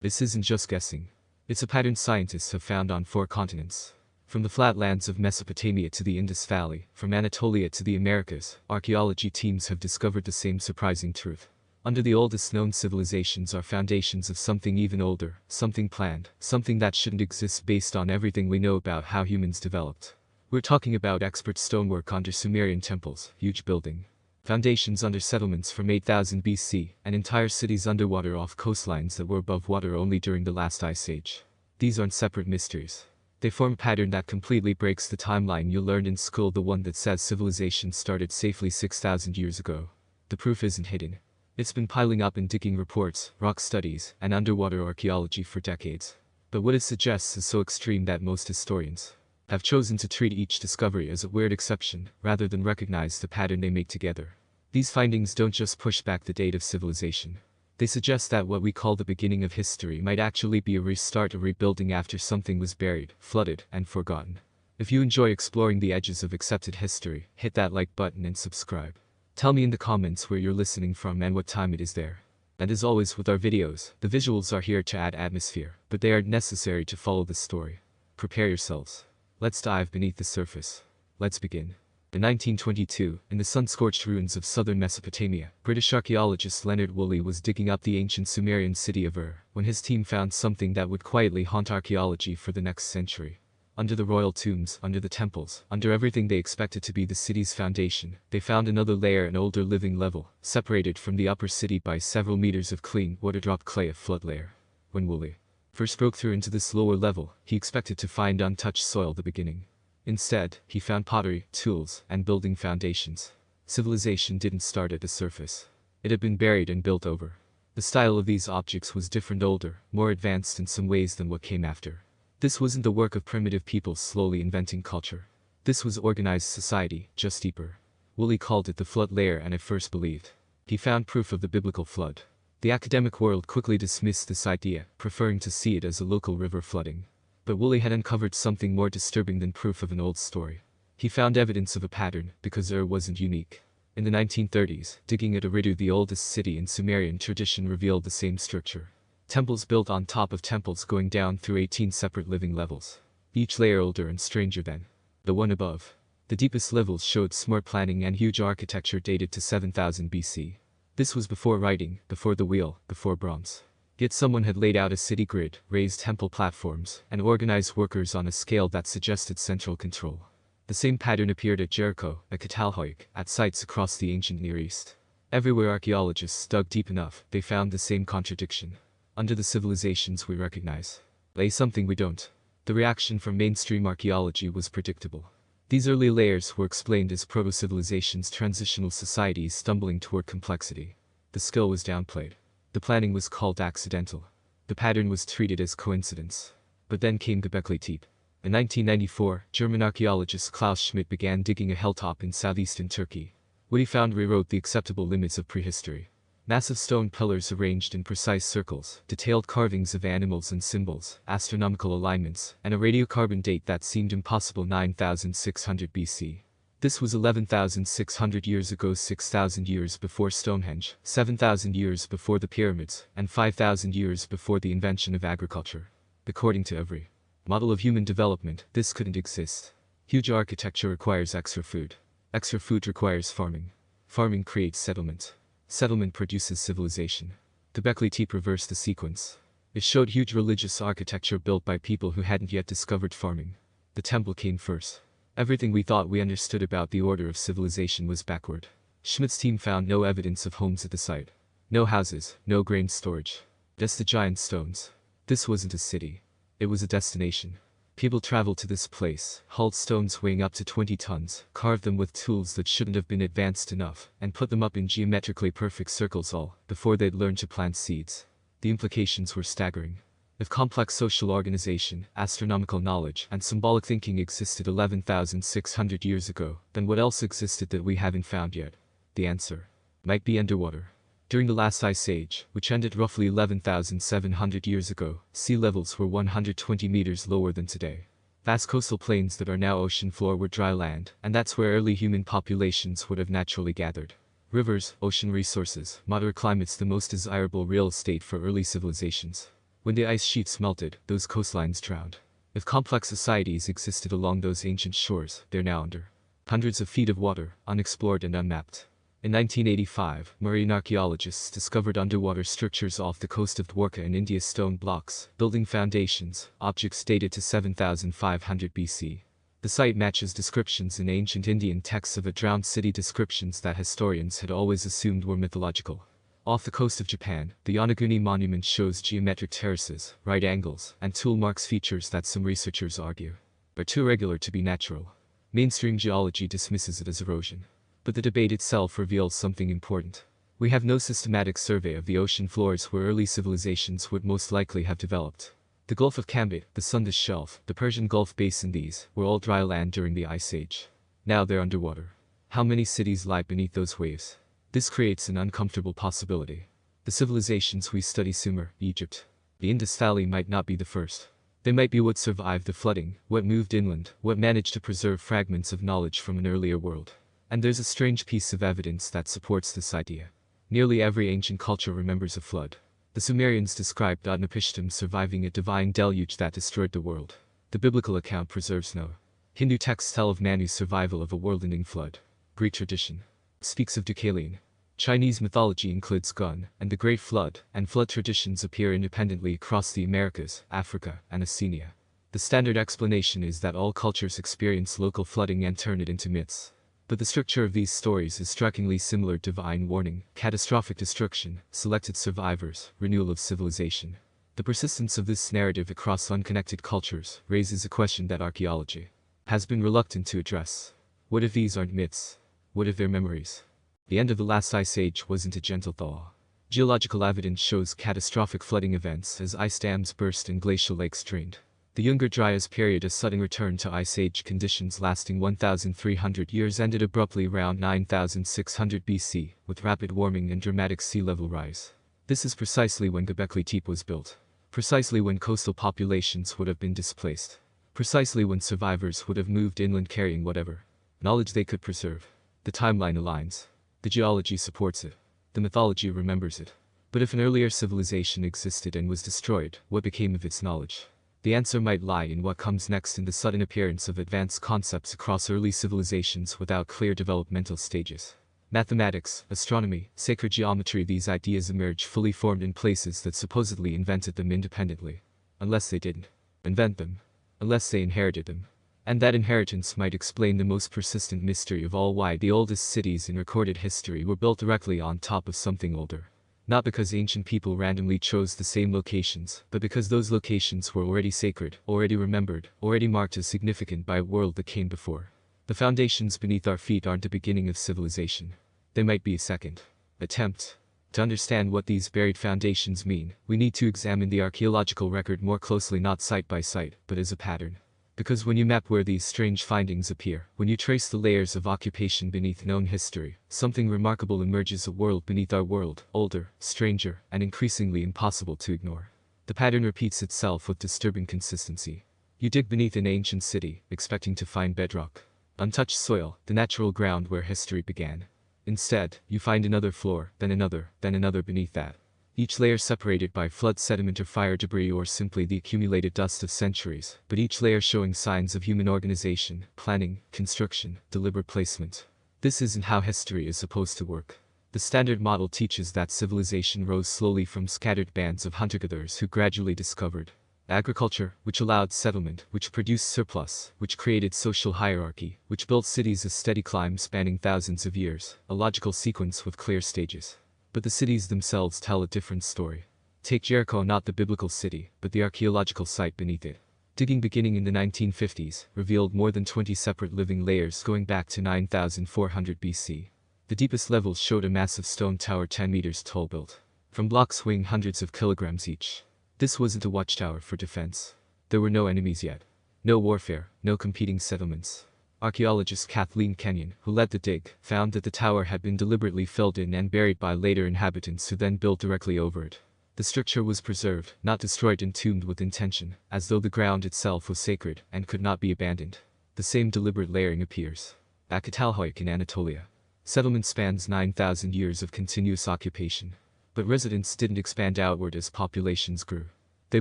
This isn't just guessing. It's a pattern scientists have found on 4 continents. From the flatlands of Mesopotamia to the Indus Valley, from Anatolia to the Americas, archaeology teams have discovered the same surprising truth. Under the oldest known civilizations are foundations of something even older, something planned, something that shouldn't exist based on everything we know about how humans developed. We're talking about expert stonework under Sumerian temples, huge building foundations under settlements from 8000 BC, and entire cities underwater off coastlines that were above water only during the last ice age. These aren't separate mysteries. They form a pattern that completely breaks the timeline you learned in school, the one that says civilization started safely 6,000 years ago. The proof isn't hidden. It's been piling up in digging reports, rock studies, and underwater archaeology for decades. But what it suggests is so extreme that most historians have chosen to treat each discovery as a weird exception, rather than recognize the pattern they make together. These findings don't just push back the date of civilization. They suggest that what we call the beginning of history might actually be a restart or rebuilding after something was buried, flooded, and forgotten. If you enjoy exploring the edges of accepted history, hit that like button and subscribe. Tell me in the comments where you're listening from and what time it is there. And as always with our videos, the visuals are here to add atmosphere, but they aren't necessary to follow the story. Prepare yourselves. Let's dive beneath the surface. Let's begin. In 1922, in the sun-scorched ruins of southern Mesopotamia, British archaeologist Leonard Woolley was digging up the ancient Sumerian city of Ur, when his team found something that would quietly haunt archaeology for the next century. Under the royal tombs, under the temples, under everything they expected to be the city's foundation, they found another layer, an older living level, separated from the upper city by several meters of clean, water-dropped clay, a flood layer. When Woolley first broke through into this lower level, he expected to find untouched soil, the beginning. Instead, he found pottery, tools, and building foundations. Civilization didn't start at the surface. It had been buried and built over. The style of these objects was different, older, more advanced in some ways than what came after. This wasn't the work of primitive people slowly inventing culture. This was organized society, just deeper. Woolley called it the flood layer, and at first believed he found proof of the biblical flood. The academic world quickly dismissed this idea, preferring to see it as a local river flooding. But Woolley had uncovered something more disturbing than proof of an old story. He found evidence of a pattern, because Ur wasn't unique. In the 1930s, digging at Eridu, the oldest city in Sumerian tradition, revealed the same structure. Temples built on top of temples going down through 18 separate living levels. Each layer older and stranger than the one above. The deepest levels showed smart planning and huge architecture dated to 7000 BC. This was before writing, before the wheel, before bronze. Yet someone had laid out a city grid, raised temple platforms, and organized workers on a scale that suggested central control. The same pattern appeared at Jericho, at Catalhoic, at sites across the ancient Near East. Everywhere archaeologists dug deep enough, they found the same contradiction. Under the civilizations we recognize lay something we don't. The reaction from mainstream archaeology was predictable. These early layers were explained as proto-civilizations, transitional societies stumbling toward complexity. The skill was downplayed. The planning was called accidental. The pattern was treated as coincidence. But then came Göbekli Tepe. In 1994, German archaeologist Klaus Schmidt began digging a hilltop in southeastern Turkey. What he found rewrote the acceptable limits of prehistory. Massive stone pillars arranged in precise circles, detailed carvings of animals and symbols, astronomical alignments, and a radiocarbon date that seemed impossible, 9600 BC. This was 11,600 years ago, 6,000 years before Stonehenge, 7,000 years before the pyramids, and 5,000 years before the invention of agriculture. According to every model of human development, this couldn't exist. Huge architecture requires extra food. Extra food requires farming. Farming creates settlement. Settlement produces civilization. Göbekli Tepe reversed the sequence. It showed huge religious architecture built by people who hadn't yet discovered farming. The temple came first. Everything we thought we understood about the order of civilization was backward. Schmidt's team found no evidence of homes at the site. No houses, no grain storage. Just the giant stones. This wasn't a city. It was a destination. People traveled to this place, hauled stones weighing up to 20 tons, carved them with tools that shouldn't have been advanced enough, and put them up in geometrically perfect circles, all before they'd learned to plant seeds. The implications were staggering. If complex social organization, astronomical knowledge, and symbolic thinking existed 11,600 years ago, then what else existed that we haven't found yet? The answer might be underwater. During the last ice age, which ended roughly 11,700 years ago, sea levels were 120 meters lower than today. Vast coastal plains that are now ocean floor were dry land, and that's where early human populations would have naturally gathered. Rivers, ocean resources, moderate climates, the most desirable real estate for early civilizations. When the ice sheets melted, those coastlines drowned. If complex societies existed along those ancient shores, they're now under hundreds of feet of water, unexplored and unmapped. In 1985, marine archaeologists discovered underwater structures off the coast of Dwarka in India, stone blocks, building foundations, objects dated to 7500 BC. The site matches descriptions in ancient Indian texts of a drowned city, descriptions that historians had always assumed were mythological. Off the coast of Japan, the Yonaguni monument shows geometric terraces, right angles, and tool marks, features that some researchers argue are too irregular to be natural. Mainstream geology dismisses it as erosion. But the debate itself reveals something important. We have no systematic survey of the ocean floors where early civilizations would most likely have developed. The Gulf of Cambodge, the Sunda Shelf, the Persian Gulf Basin, these were all dry land during the Ice Age. Now they're underwater. How many cities lie beneath those waves? This creates an uncomfortable possibility. The civilizations we study, Sumer, Egypt, the Indus Valley, might not be the first. They might be what survived the flooding, what moved inland, what managed to preserve fragments of knowledge from an earlier world. And there's a strange piece of evidence that supports this idea. Nearly every ancient culture remembers a flood. The Sumerians described Utnapishtim surviving a divine deluge that destroyed the world. The biblical account preserves Noah. Hindu texts tell of Manu's survival of a world-ending flood. Greek tradition speaks of Deucalion. Chinese mythology includes Gun and the Great Flood, and flood traditions appear independently across the Americas, Africa, and Oceania. The standard explanation is that all cultures experience local flooding and turn it into myths. But the structure of these stories is strikingly similar: divine warning, catastrophic destruction, selected survivors, renewal of civilization. The persistence of this narrative across unconnected cultures raises a question that archaeology has been reluctant to address. What if these aren't myths? What if they're memories? The end of the last ice age wasn't a gentle thaw. Geological evidence shows catastrophic flooding events as ice dams burst and glacial lakes drained. The Younger Dryas period, a sudden return to Ice Age conditions lasting 1,300 years, ended abruptly around 9,600 BC, with rapid warming and dramatic sea level rise. This is precisely when Göbekli Tepe was built. Precisely when coastal populations would have been displaced. Precisely when survivors would have moved inland carrying whatever knowledge they could preserve. The timeline aligns. The geology supports it. The mythology remembers it. But if an earlier civilization existed and was destroyed, what became of its knowledge? The answer might lie in what comes next, in the sudden appearance of advanced concepts across early civilizations without clear developmental stages. Mathematics, astronomy, sacred geometry, these ideas emerge fully formed in places that supposedly invented them independently. Unless they didn't invent them. Unless they inherited them. And that inheritance might explain the most persistent mystery of all: why the oldest cities in recorded history were built directly on top of something older. Not because ancient people randomly chose the same locations, but because those locations were already sacred, already remembered, already marked as significant by a world that came before. The foundations beneath our feet aren't the beginning of civilization. They might be a second attempt. To understand what these buried foundations mean, we need to examine the archaeological record more closely, not site by site, but as a pattern. Because when you map where these strange findings appear, when you trace the layers of occupation beneath known history, something remarkable emerges: a world beneath our world, older, stranger, and increasingly impossible to ignore. The pattern repeats itself with disturbing consistency. You dig beneath an ancient city, expecting to find bedrock, untouched soil, the natural ground where history began. Instead, you find another floor, then another beneath that. Each layer separated by flood, sediment, or fire debris, or simply the accumulated dust of centuries, but each layer showing signs of human organization, planning, construction, deliberate placement. This isn't how history is supposed to work. The standard model teaches that civilization rose slowly from scattered bands of hunter-gatherers who gradually discovered agriculture, which allowed settlement, which produced surplus, which created social hierarchy, which built cities, a steady climb spanning thousands of years, a logical sequence with clear stages. But the cities themselves tell a different story. Take Jericho, not the biblical city, but the archaeological site beneath it. Digging beginning in the 1950s revealed more than 20 separate living layers going back to 9,400 BC. The deepest levels showed a massive stone tower 10 meters tall, built from blocks weighing hundreds of kilograms each. This wasn't a watchtower for defense. There were no enemies yet. No warfare, no competing settlements. Archaeologist Kathleen Kenyon, who led the dig, found that the tower had been deliberately filled in and buried by later inhabitants who then built directly over it. The structure was preserved, not destroyed, entombed with intention, as though the ground itself was sacred and could not be abandoned. The same deliberate layering appears at Catalhoyuk in Anatolia. Settlement spans 9,000 years of continuous occupation. But residents didn't expand outward as populations grew. They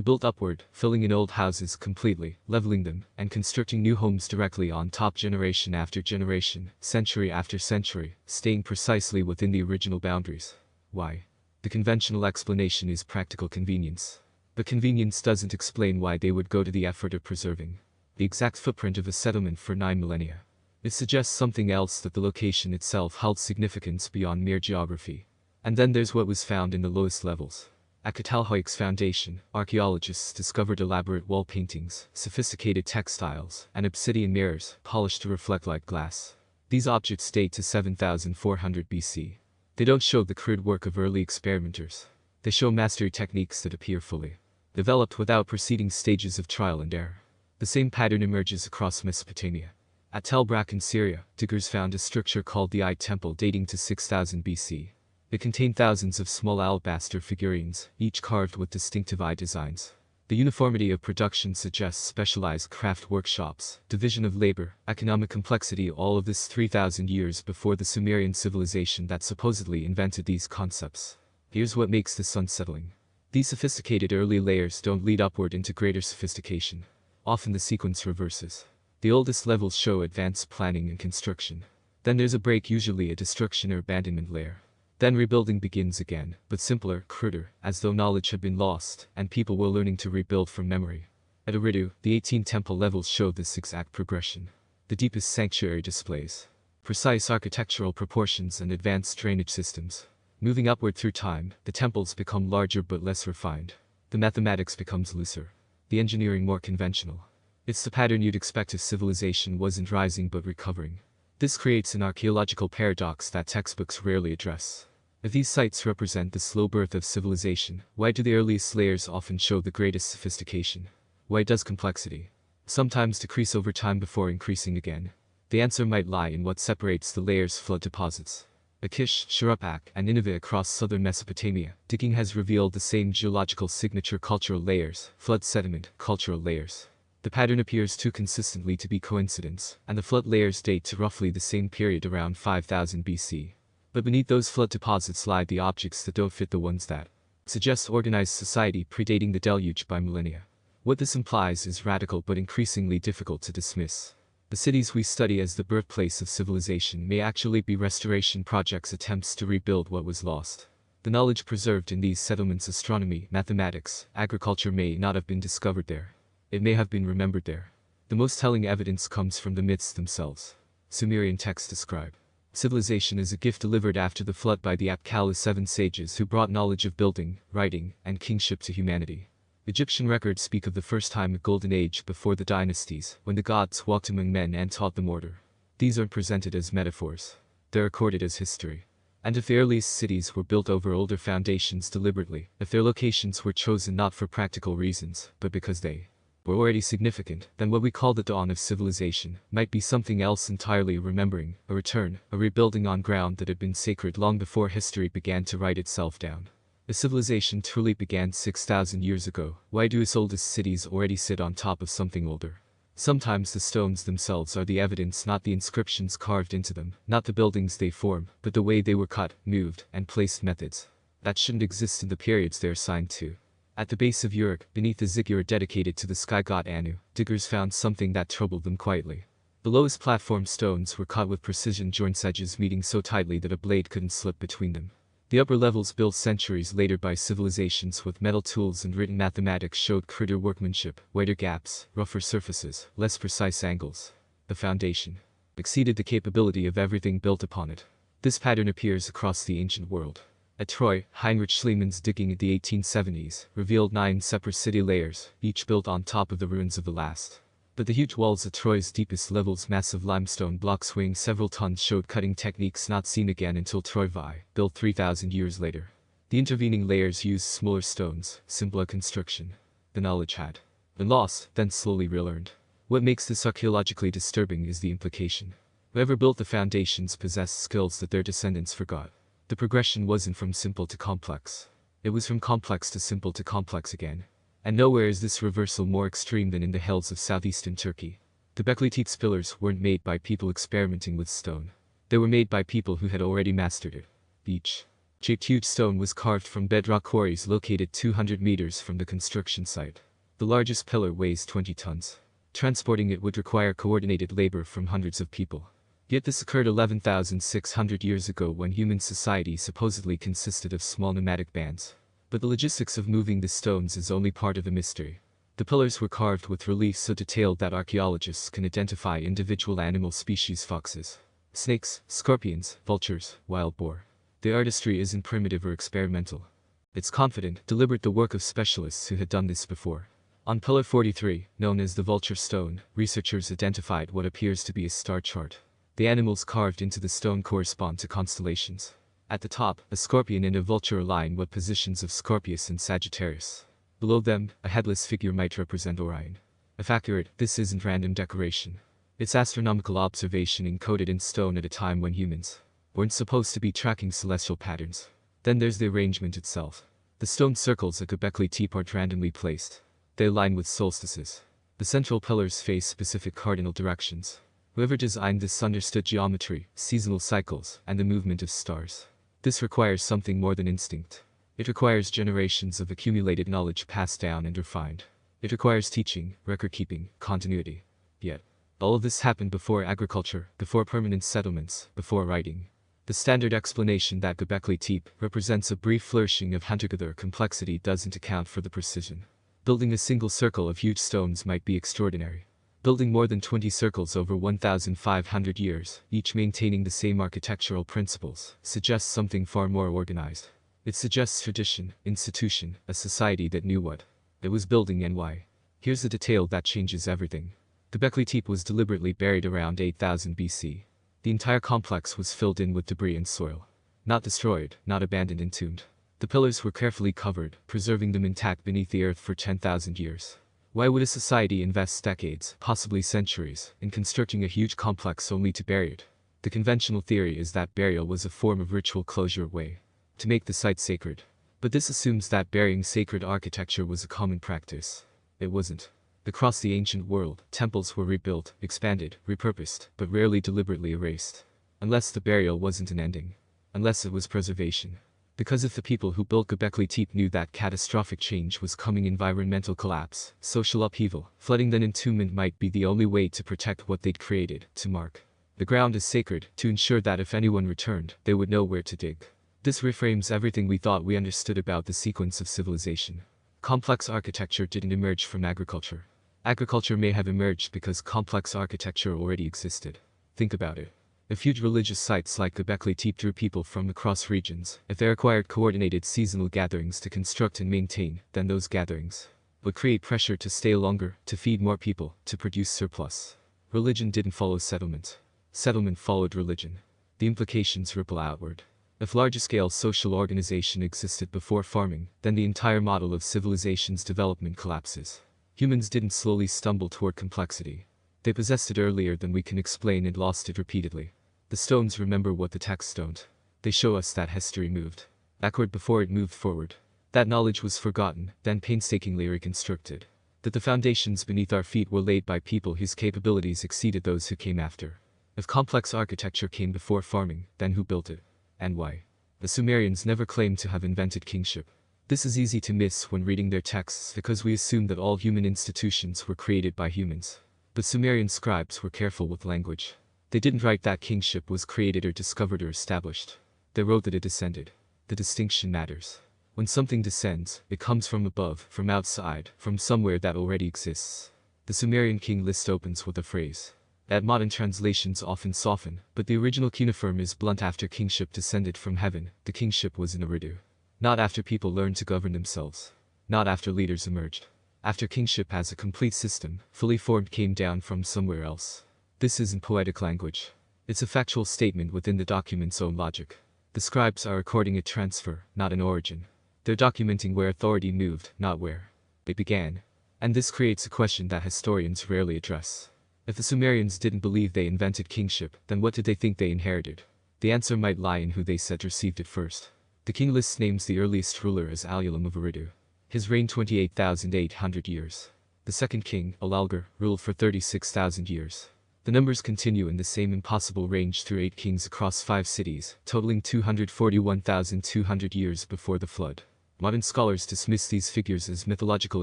built upward, filling in old houses completely, leveling them, and constructing new homes directly on top generation after generation, century after century, staying precisely within the original boundaries. Why? The conventional explanation is practical convenience. But convenience doesn't explain why they would go to the effort of preserving the exact footprint of a settlement for 9 millennia. It suggests something else, that the location itself held significance beyond mere geography. And then there's what was found in the lowest levels. At Catalhoic's foundation, archaeologists discovered elaborate wall paintings, sophisticated textiles, and obsidian mirrors, polished to reflect like glass. These objects date to 7400 BC. They don't show the crude work of early experimenters. They show mastery techniques that appear fully developed without preceding stages of trial and error. The same pattern emerges across Mesopotamia. At Tel Brak in Syria, diggers found a structure called the Eye Temple dating to 6000 BC. It contained thousands of small alabaster figurines, each carved with distinctive eye designs. The uniformity of production suggests specialized craft workshops, division of labor, economic complexity, all of this 3000 years before the Sumerian civilization that supposedly invented these concepts. Here's what makes this unsettling. These sophisticated early layers don't lead upward into greater sophistication. Often the sequence reverses. The oldest levels show advanced planning and construction. Then there's a break, usually a destruction or abandonment layer. Then rebuilding begins again, but simpler, cruder, as though knowledge had been lost, and people were learning to rebuild from memory. At Eridu, the 18 temple levels show this exact progression. The deepest sanctuary displays precise architectural proportions and advanced drainage systems. Moving upward through time, the temples become larger but less refined. The mathematics becomes looser. The engineering more conventional. It's the pattern you'd expect if civilization wasn't rising but recovering. This creates an archaeological paradox that textbooks rarely address. If these sites represent the slow birth of civilization, why do the earliest layers often show the greatest sophistication? Why does complexity sometimes decrease over time before increasing again? The answer might lie in what separates the layers' flood deposits. At Kish, Shuruppak, and Nineveh across southern Mesopotamia, digging has revealed the same geological signature: cultural layers, flood sediment, cultural layers. The pattern appears too consistently to be coincidence, and the flood layers date to roughly the same period, around 5000 BC. But beneath those flood deposits lie the objects that don't fit, the ones that suggest organized society predating the deluge by millennia. What this implies is radical but increasingly difficult to dismiss. The cities we study as the birthplace of civilization may actually be restoration projects, attempts to rebuild what was lost. The knowledge preserved in these settlements, astronomy, mathematics, agriculture, may not have been discovered there. It may have been remembered there. The most telling evidence comes from the myths themselves. Sumerian texts describe civilization as a gift delivered after the flood by the Apkala 7 sages who brought knowledge of building, writing, and kingship to humanity. Egyptian records speak of the first time, a golden age before the dynasties, when the gods walked among men and taught them order. These aren't presented as metaphors. They're recorded as history. And if the earliest cities were built over older foundations deliberately, if their locations were chosen not for practical reasons, but because they were already significant, then what we call the dawn of civilization might be something else entirely: remembering, a return, a rebuilding on ground that had been sacred long before history began to write itself down. A civilization truly began 6,000 years ago. Why do its oldest cities already sit on top of something older? Sometimes the stones themselves are the evidence, not the inscriptions carved into them, not the buildings they form, but the way they were cut, moved, and placed, methods that shouldn't exist in the periods they're assigned to. At the base of Uruk, beneath the ziggurat dedicated to the sky god Anu, diggers found something that troubled them quietly. The lowest platform stones were cut with precision, joints edges meeting so tightly that a blade couldn't slip between them. The upper levels, built centuries later by civilizations with metal tools and written mathematics, showed cruder workmanship, wider gaps, rougher surfaces, less precise angles. The foundation exceeded the capability of everything built upon it. This pattern appears across the ancient world. At Troy, Heinrich Schliemann's digging in the 1870s revealed 9 separate city layers, each built on top of the ruins of the last. But the huge walls at Troy's deepest levels, massive limestone blocks weighing several tons, showed cutting techniques not seen again until Troy Vi, built 3,000 years later. The intervening layers used smaller stones, simpler construction. The knowledge had been lost, then slowly relearned. What makes this archaeologically disturbing is the implication. Whoever built the foundations possessed skills that their descendants forgot. The progression wasn't from simple to complex. It was from complex to simple to complex again. And nowhere is this reversal more extreme than in the hills of southeastern Turkey. The Bekletit pillars weren't made by people experimenting with stone. They were made by people who had already mastered it. Each Shaped huge stone was carved from bedrock quarries located 200 meters from the construction site. The largest pillar weighs 20 tons. Transporting it would require coordinated labor from hundreds of people. Yet this occurred 11,600 years ago when human society supposedly consisted of small nomadic bands. But the logistics of moving the stones is only part of the mystery. The pillars were carved with reliefs so detailed that archaeologists can identify individual animal species: foxes, snakes, scorpions, vultures, wild boar. The artistry isn't primitive or experimental. It's confident, deliberate, the work of specialists who had done this before. On Pillar 43, known as the Vulture Stone, researchers identified what appears to be a star chart. The animals carved into the stone correspond to constellations. At the top, a scorpion and a vulture align with positions of Scorpius and Sagittarius. Below them, a headless figure might represent Orion. If accurate, this isn't random decoration. It's astronomical observation encoded in stone at a time when humans weren't supposed to be tracking celestial patterns. Then there's the arrangement itself. The stone circles at Göbekli Tepe aren't randomly placed. They align with solstices. The central pillars face specific cardinal directions. Whoever designed this understood geometry, seasonal cycles, and the movement of stars. This requires something more than instinct. It requires generations of accumulated knowledge passed down and refined. It requires teaching, record-keeping, continuity. Yet, all of this happened before agriculture, before permanent settlements, before writing. The standard explanation that Göbekli Tepe represents a brief flourishing of hunter-gatherer complexity doesn't account for the precision. Building a single circle of huge stones might be extraordinary. Building more than 20 circles over 1,500 years, each maintaining the same architectural principles, suggests something far more organized. It suggests tradition, institution, a society that knew what it was building and why. Here's the detail that changes everything. Göbekli Tepe was deliberately buried around 8000 BC. The entire complex was filled in with debris and soil. Not destroyed, not abandoned, entombed. The pillars were carefully covered, preserving them intact beneath the earth for 10,000 years. Why would a society invest decades, possibly centuries, in constructing a huge complex only to bury it? The conventional theory is that burial was a form of ritual closure, way to make the site sacred. But this assumes that burying sacred architecture was a common practice. It wasn't. Across the ancient world, temples were rebuilt, expanded, repurposed, but rarely deliberately erased. Unless the burial wasn't an ending. Unless it was preservation. Because if the people who built Göbekli Tepe knew that catastrophic change was coming, environmental collapse, social upheaval, flooding, then entombment might be the only way to protect what they'd created, to mark the ground as sacred, to ensure that if anyone returned, they would know where to dig. This reframes everything we thought we understood about the sequence of civilization. Complex architecture didn't emerge from agriculture. Agriculture may have emerged because complex architecture already existed. Think about it. If huge religious sites like Göbekli Tepe drew people from across regions, if they required coordinated seasonal gatherings to construct and maintain, then those gatherings would create pressure to stay longer, to feed more people, to produce surplus. Religion didn't follow settlement. Settlement followed religion. The implications ripple outward. If large-scale social organization existed before farming, then the entire model of civilization's development collapses. Humans didn't slowly stumble toward complexity. They possessed it earlier than we can explain and lost it repeatedly. The stones remember what the texts don't. They show us that history moved backward before it moved forward. That knowledge was forgotten, then painstakingly reconstructed. That the foundations beneath our feet were laid by people whose capabilities exceeded those who came after. If complex architecture came before farming, then who built it? And why? The Sumerians never claimed to have invented kingship. This is easy to miss when reading their texts because we assume that all human institutions were created by humans. But Sumerian scribes were careful with language. They didn't write that kingship was created or discovered or established. They wrote that it descended. The distinction matters. When something descends, it comes from above, from outside, from somewhere that already exists. The Sumerian king list opens with a phrase that modern translations often soften, but the original cuneiform is blunt. After kingship descended from heaven, the kingship was in Eridu. Not after people learned to govern themselves. Not after leaders emerged. After kingship as a complete system, fully formed, came down from somewhere else. This isn't poetic language. It's a factual statement within the document's own logic. The scribes are recording a transfer, not an origin. They're documenting where authority moved, not where it began. And this creates a question that historians rarely address. If the Sumerians didn't believe they invented kingship, then what did they think they inherited? The answer might lie in who they said received it first. The king list names the earliest ruler as Alulim of Eridu. His reign 28,800 years. The second king, Alalgar, ruled for 36,000 years. The numbers continue in the same impossible range through 8 kings across 5 cities, totaling 241,200 years before the flood. Modern scholars dismiss these figures as mythological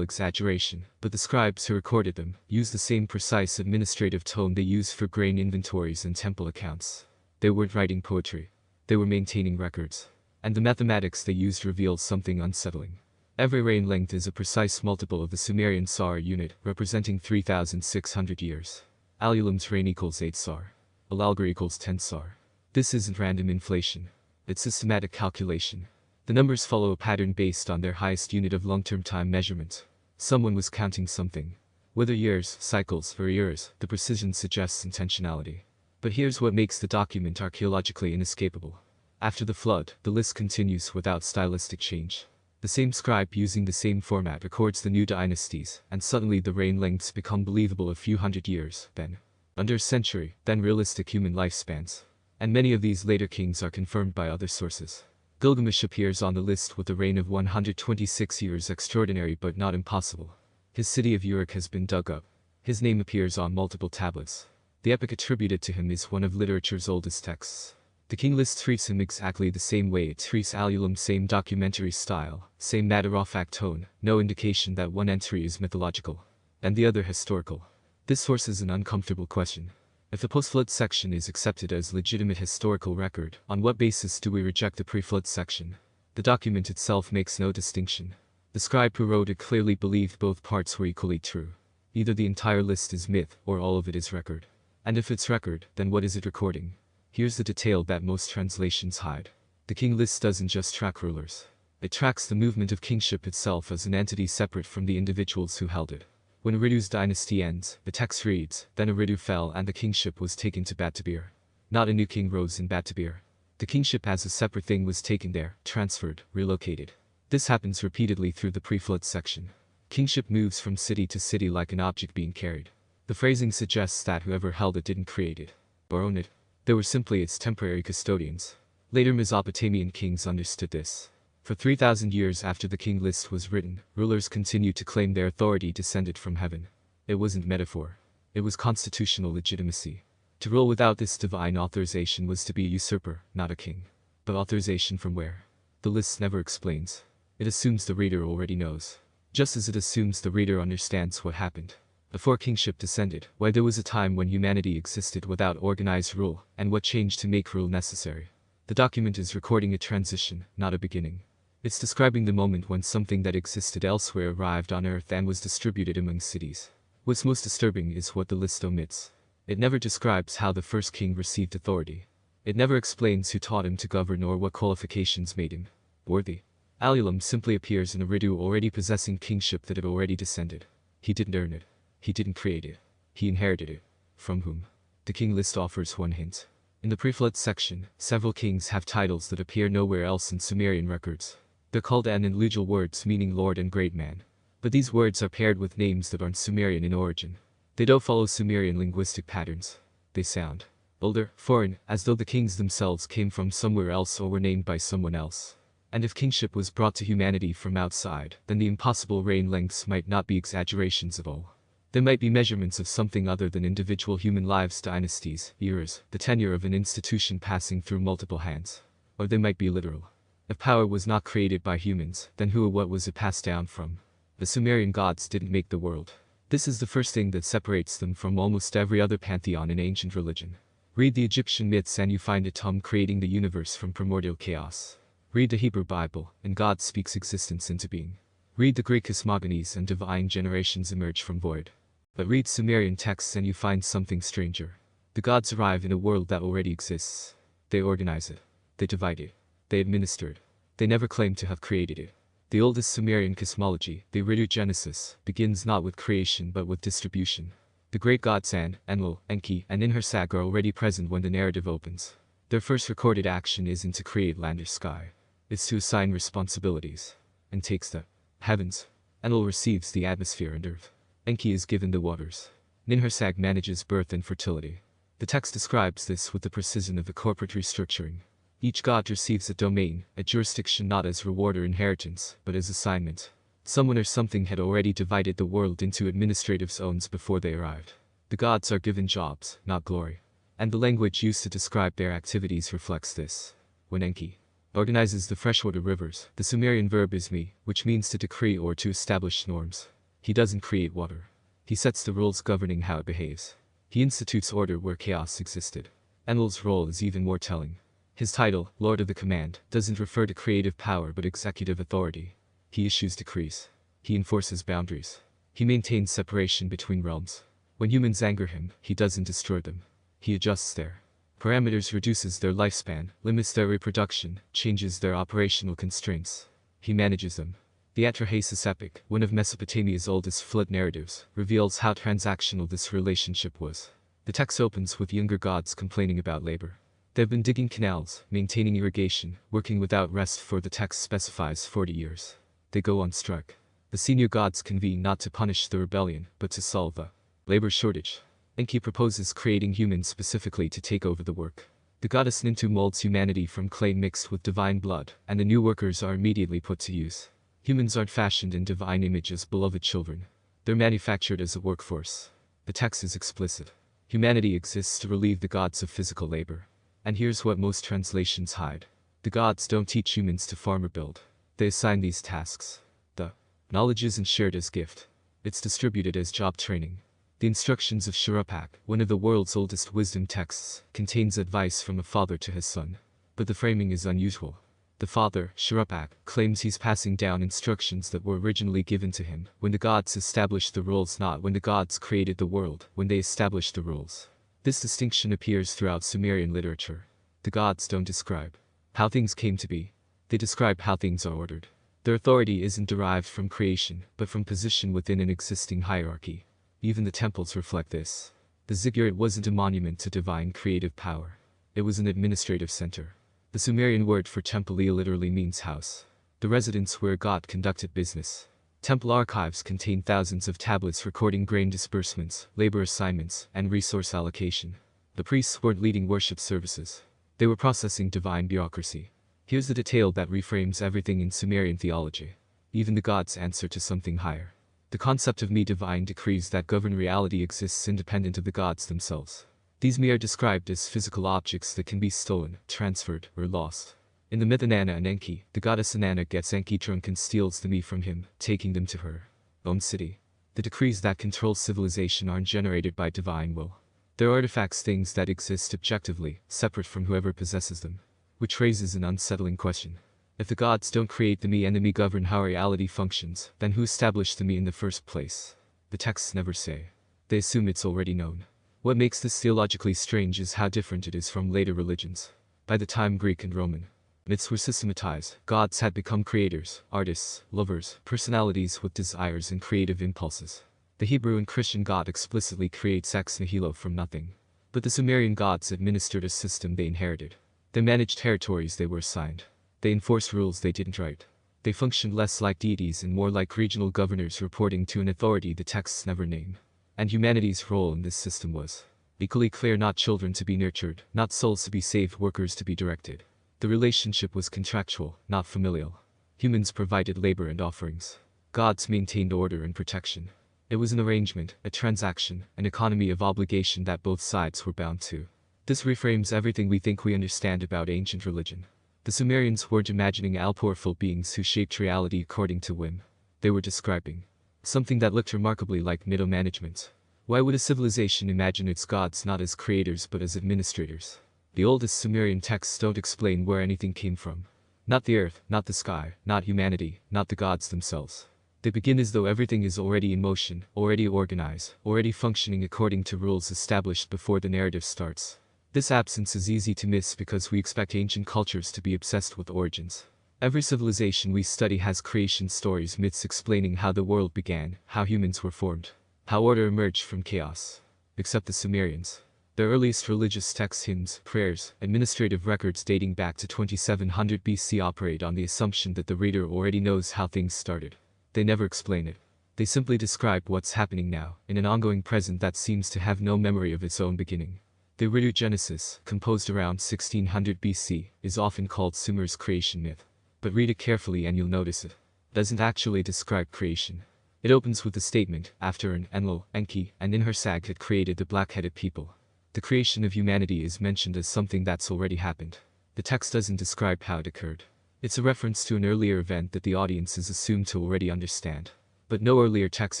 exaggeration, but the scribes who recorded them used the same precise administrative tone they use for grain inventories and temple accounts. They weren't writing poetry. They were maintaining records. And the mathematics they used reveals something unsettling. Every reign length is a precise multiple of the Sumerian Sar unit, representing 3,600 years. Alulim's reign equals 8 Sar. Alalgar equals 10 Sar. This isn't random inflation. It's systematic calculation. The numbers follow a pattern based on their highest unit of long-term time measurement. Someone was counting something. Whether years, cycles, or years, the precision suggests intentionality. But here's what makes the document archaeologically inescapable. After the flood, the list continues without stylistic change. The same scribe using the same format records the new dynasties, and suddenly the reign lengths become believable a few hundred years, then under a century, then realistic human lifespans. And many of these later kings are confirmed by other sources. Gilgamesh appears on the list with a reign of 126 years, extraordinary but not impossible. His city of Uruk has been dug up. His name appears on multiple tablets. The epic attributed to him is one of literature's oldest texts. The king list treats him exactly the same way it treats Alulim, same documentary style, same matter-of-fact tone, no indication that one entry is mythological and the other historical. This forces an uncomfortable question. If the post-flood section is accepted as legitimate historical record, on what basis do we reject the pre-flood section? The document itself makes no distinction. The scribe who wrote it clearly believed both parts were equally true. Either the entire list is myth, or all of it is record. And if it's record, then what is it recording? Here's the detail that most translations hide. The king list doesn't just track rulers. It tracks the movement of kingship itself as an entity separate from the individuals who held it. When Eridu's dynasty ends, the text reads, then Eridu fell and the kingship was taken to Bat-Tabir. Not a new king rose in Bat-Tabir. The kingship as a separate thing was taken there, transferred, relocated. This happens repeatedly through the pre-flood section. Kingship moves from city to city like an object being carried. The phrasing suggests that whoever held it didn't create it, or own it. They were simply its temporary custodians. Later Mesopotamian kings understood this. For 3,000 years after the king list was written, rulers continued to claim their authority descended from heaven. It wasn't metaphor. It was constitutional legitimacy. To rule without this divine authorization was to be a usurper, not a king. But authorization from where? The list never explains. It assumes the reader already knows. Just as it assumes the reader understands what happened. Before kingship descended, why there was a time when humanity existed without organized rule, and what changed to make rule necessary. The document is recording a transition, not a beginning. It's describing the moment when something that existed elsewhere arrived on Earth and was distributed among cities. What's most disturbing is what the list omits. It never describes how the first king received authority. It never explains who taught him to govern or what qualifications made him worthy. Alulim simply appears in Eridu already possessing kingship that had already descended. He didn't earn it. He didn't create it. He inherited it. From whom? The king list offers one hint. In the pre-flood section, several kings have titles that appear nowhere else in Sumerian records. They're called An and Lugil words meaning lord and great man. But these words are paired with names that aren't Sumerian in origin. They don't follow Sumerian linguistic patterns. They sound older, foreign, as though the kings themselves came from somewhere else or were named by someone else. And if kingship was brought to humanity from outside, then the impossible reign lengths might not be exaggerations at all. They might be measurements of something other than individual human lives, dynasties, eras, the tenure of an institution passing through multiple hands. Or they might be literal. If power was not created by humans, then who or what was it passed down from? The Sumerian gods didn't make the world. This is the first thing that separates them from almost every other pantheon in ancient religion. Read the Egyptian myths and you find Atum creating the universe from primordial chaos. Read the Hebrew Bible, and God speaks existence into being. Read the Greek cosmogonies and divine generations emerge from void. But read Sumerian texts and you find something stranger. The gods arrive in a world that already exists. They organize it. They divide it. They administer it. They never claim to have created it. The oldest Sumerian cosmology, the Eridu Genesis, begins not with creation but with distribution. The great gods An, Enlil, Enki, and Ninhursag are already present when the narrative opens. Their first recorded action isn't to create land or sky. It's to assign responsibilities. And takes the heavens. Enlil receives the atmosphere and earth. Enki is given the waters. Ninhursag manages birth and fertility. The text describes this with the precision of a corporate restructuring. Each god receives a domain, a jurisdiction not as reward or inheritance, but as assignment. Someone or something had already divided the world into administrative zones before they arrived. The gods are given jobs, not glory. And the language used to describe their activities reflects this. When Enki organizes the freshwater rivers, the Sumerian verb is mi, which means to decree or to establish norms. He doesn't create water. He sets the rules governing how it behaves. He institutes order where chaos existed. Enlil's role is even more telling. His title, Lord of the Command, doesn't refer to creative power but executive authority. He issues decrees. He enforces boundaries. He maintains separation between realms. When humans anger him, he doesn't destroy them. He adjusts their parameters, reduces their lifespan, limits their reproduction, changes their operational constraints. He manages them. The Atrahasis epic, one of Mesopotamia's oldest flood narratives, reveals how transactional this relationship was. The text opens with younger gods complaining about labor. They've been digging canals, maintaining irrigation, working without rest for the text specifies 40 years. They go on strike. The senior gods convene not to punish the rebellion, but to solve the labor shortage. Enki proposes creating humans specifically to take over the work. The goddess Nintu molds humanity from clay mixed with divine blood, and the new workers are immediately put to use. Humans aren't fashioned in divine image as beloved children. They're manufactured as a workforce. The text is explicit. Humanity exists to relieve the gods of physical labor. And here's what most translations hide. The gods don't teach humans to farm or build. They assign these tasks. The knowledge isn't shared as gift. It's distributed as job training. The instructions of Shurapak, one of the world's oldest wisdom texts, contains advice from a father to his son. But the framing is unusual. The father, Shurapak, claims he's passing down instructions that were originally given to him when the gods established the rules, not when the gods created the world, when they established the rules. This distinction appears throughout Sumerian literature. The gods don't describe how things came to be. They describe how things are ordered. Their authority isn't derived from creation, but from position within an existing hierarchy. Even the temples reflect this. The ziggurat wasn't a monument to divine creative power. It was an administrative center. The Sumerian word for temple literally means house. The residence where God conducted business. Temple archives contain thousands of tablets recording grain disbursements, labor assignments, and resource allocation. The priests weren't leading worship services. They were processing divine bureaucracy. Here's the detail that reframes everything in Sumerian theology. Even the gods answer to something higher. The concept of divine decrees that govern reality exists independent of the gods themselves. These are described as physical objects that can be stolen, transferred, or lost. In the myth Inanna and Enki, the goddess Inanna gets Enki drunk and steals the from him, taking them to her own city. The decrees that control civilization aren't generated by divine will. They're artifacts, things that exist objectively, separate from whoever possesses them. Which raises an unsettling question. If the gods don't create the and the govern how reality functions, then who established the in the first place? The texts never say. They assume it's already known. What makes this theologically strange is how different it is from later religions. By the time Greek and Roman myths were systematized, gods had become creators, artists, lovers, personalities with desires and creative impulses. The Hebrew and Christian God explicitly creates ex nihilo from nothing. But the Sumerian gods administered a system they inherited. They managed territories they were assigned. They enforced rules they didn't write. They functioned less like deities and more like regional governors reporting to an authority the texts never name. And humanity's role in this system was equally clear: not children to be nurtured, not souls to be saved, workers to be directed. The relationship was contractual, not familial. Humans provided labor and offerings. Gods maintained order and protection. It was an arrangement, a transaction, an economy of obligation that both sides were bound to. This reframes everything we think we understand about ancient religion. The Sumerians weren't imagining all-powerful beings who shaped reality according to whim. They were describing something that looked remarkably like middle management. Why would a civilization imagine its gods not as creators but as administrators? The oldest Sumerian texts don't explain where anything came from. Not the earth, not the sky, not humanity, not the gods themselves. They begin as though everything is already in motion, already organized, already functioning according to rules established before the narrative starts. This absence is easy to miss because we expect ancient cultures to be obsessed with origins. Every civilization we study has creation stories, myths explaining how the world began, how humans were formed, how order emerged from chaos. Except the Sumerians. Their earliest religious texts, hymns, prayers, administrative records dating back to 2700 BC operate on the assumption that the reader already knows how things started. They never explain it. They simply describe what's happening now, in an ongoing present that seems to have no memory of its own beginning. The Ritu Genesis, composed around 1600 BC, is often called Sumer's creation myth. But read it carefully and you'll notice it doesn't actually describe creation. It opens with the statement, after an Enlil, Enki, and Ninhursag had created the black-headed people. The creation of humanity is mentioned as something that's already happened. The text doesn't describe how it occurred. It's a reference to an earlier event that the audience is assumed to already understand. But no earlier text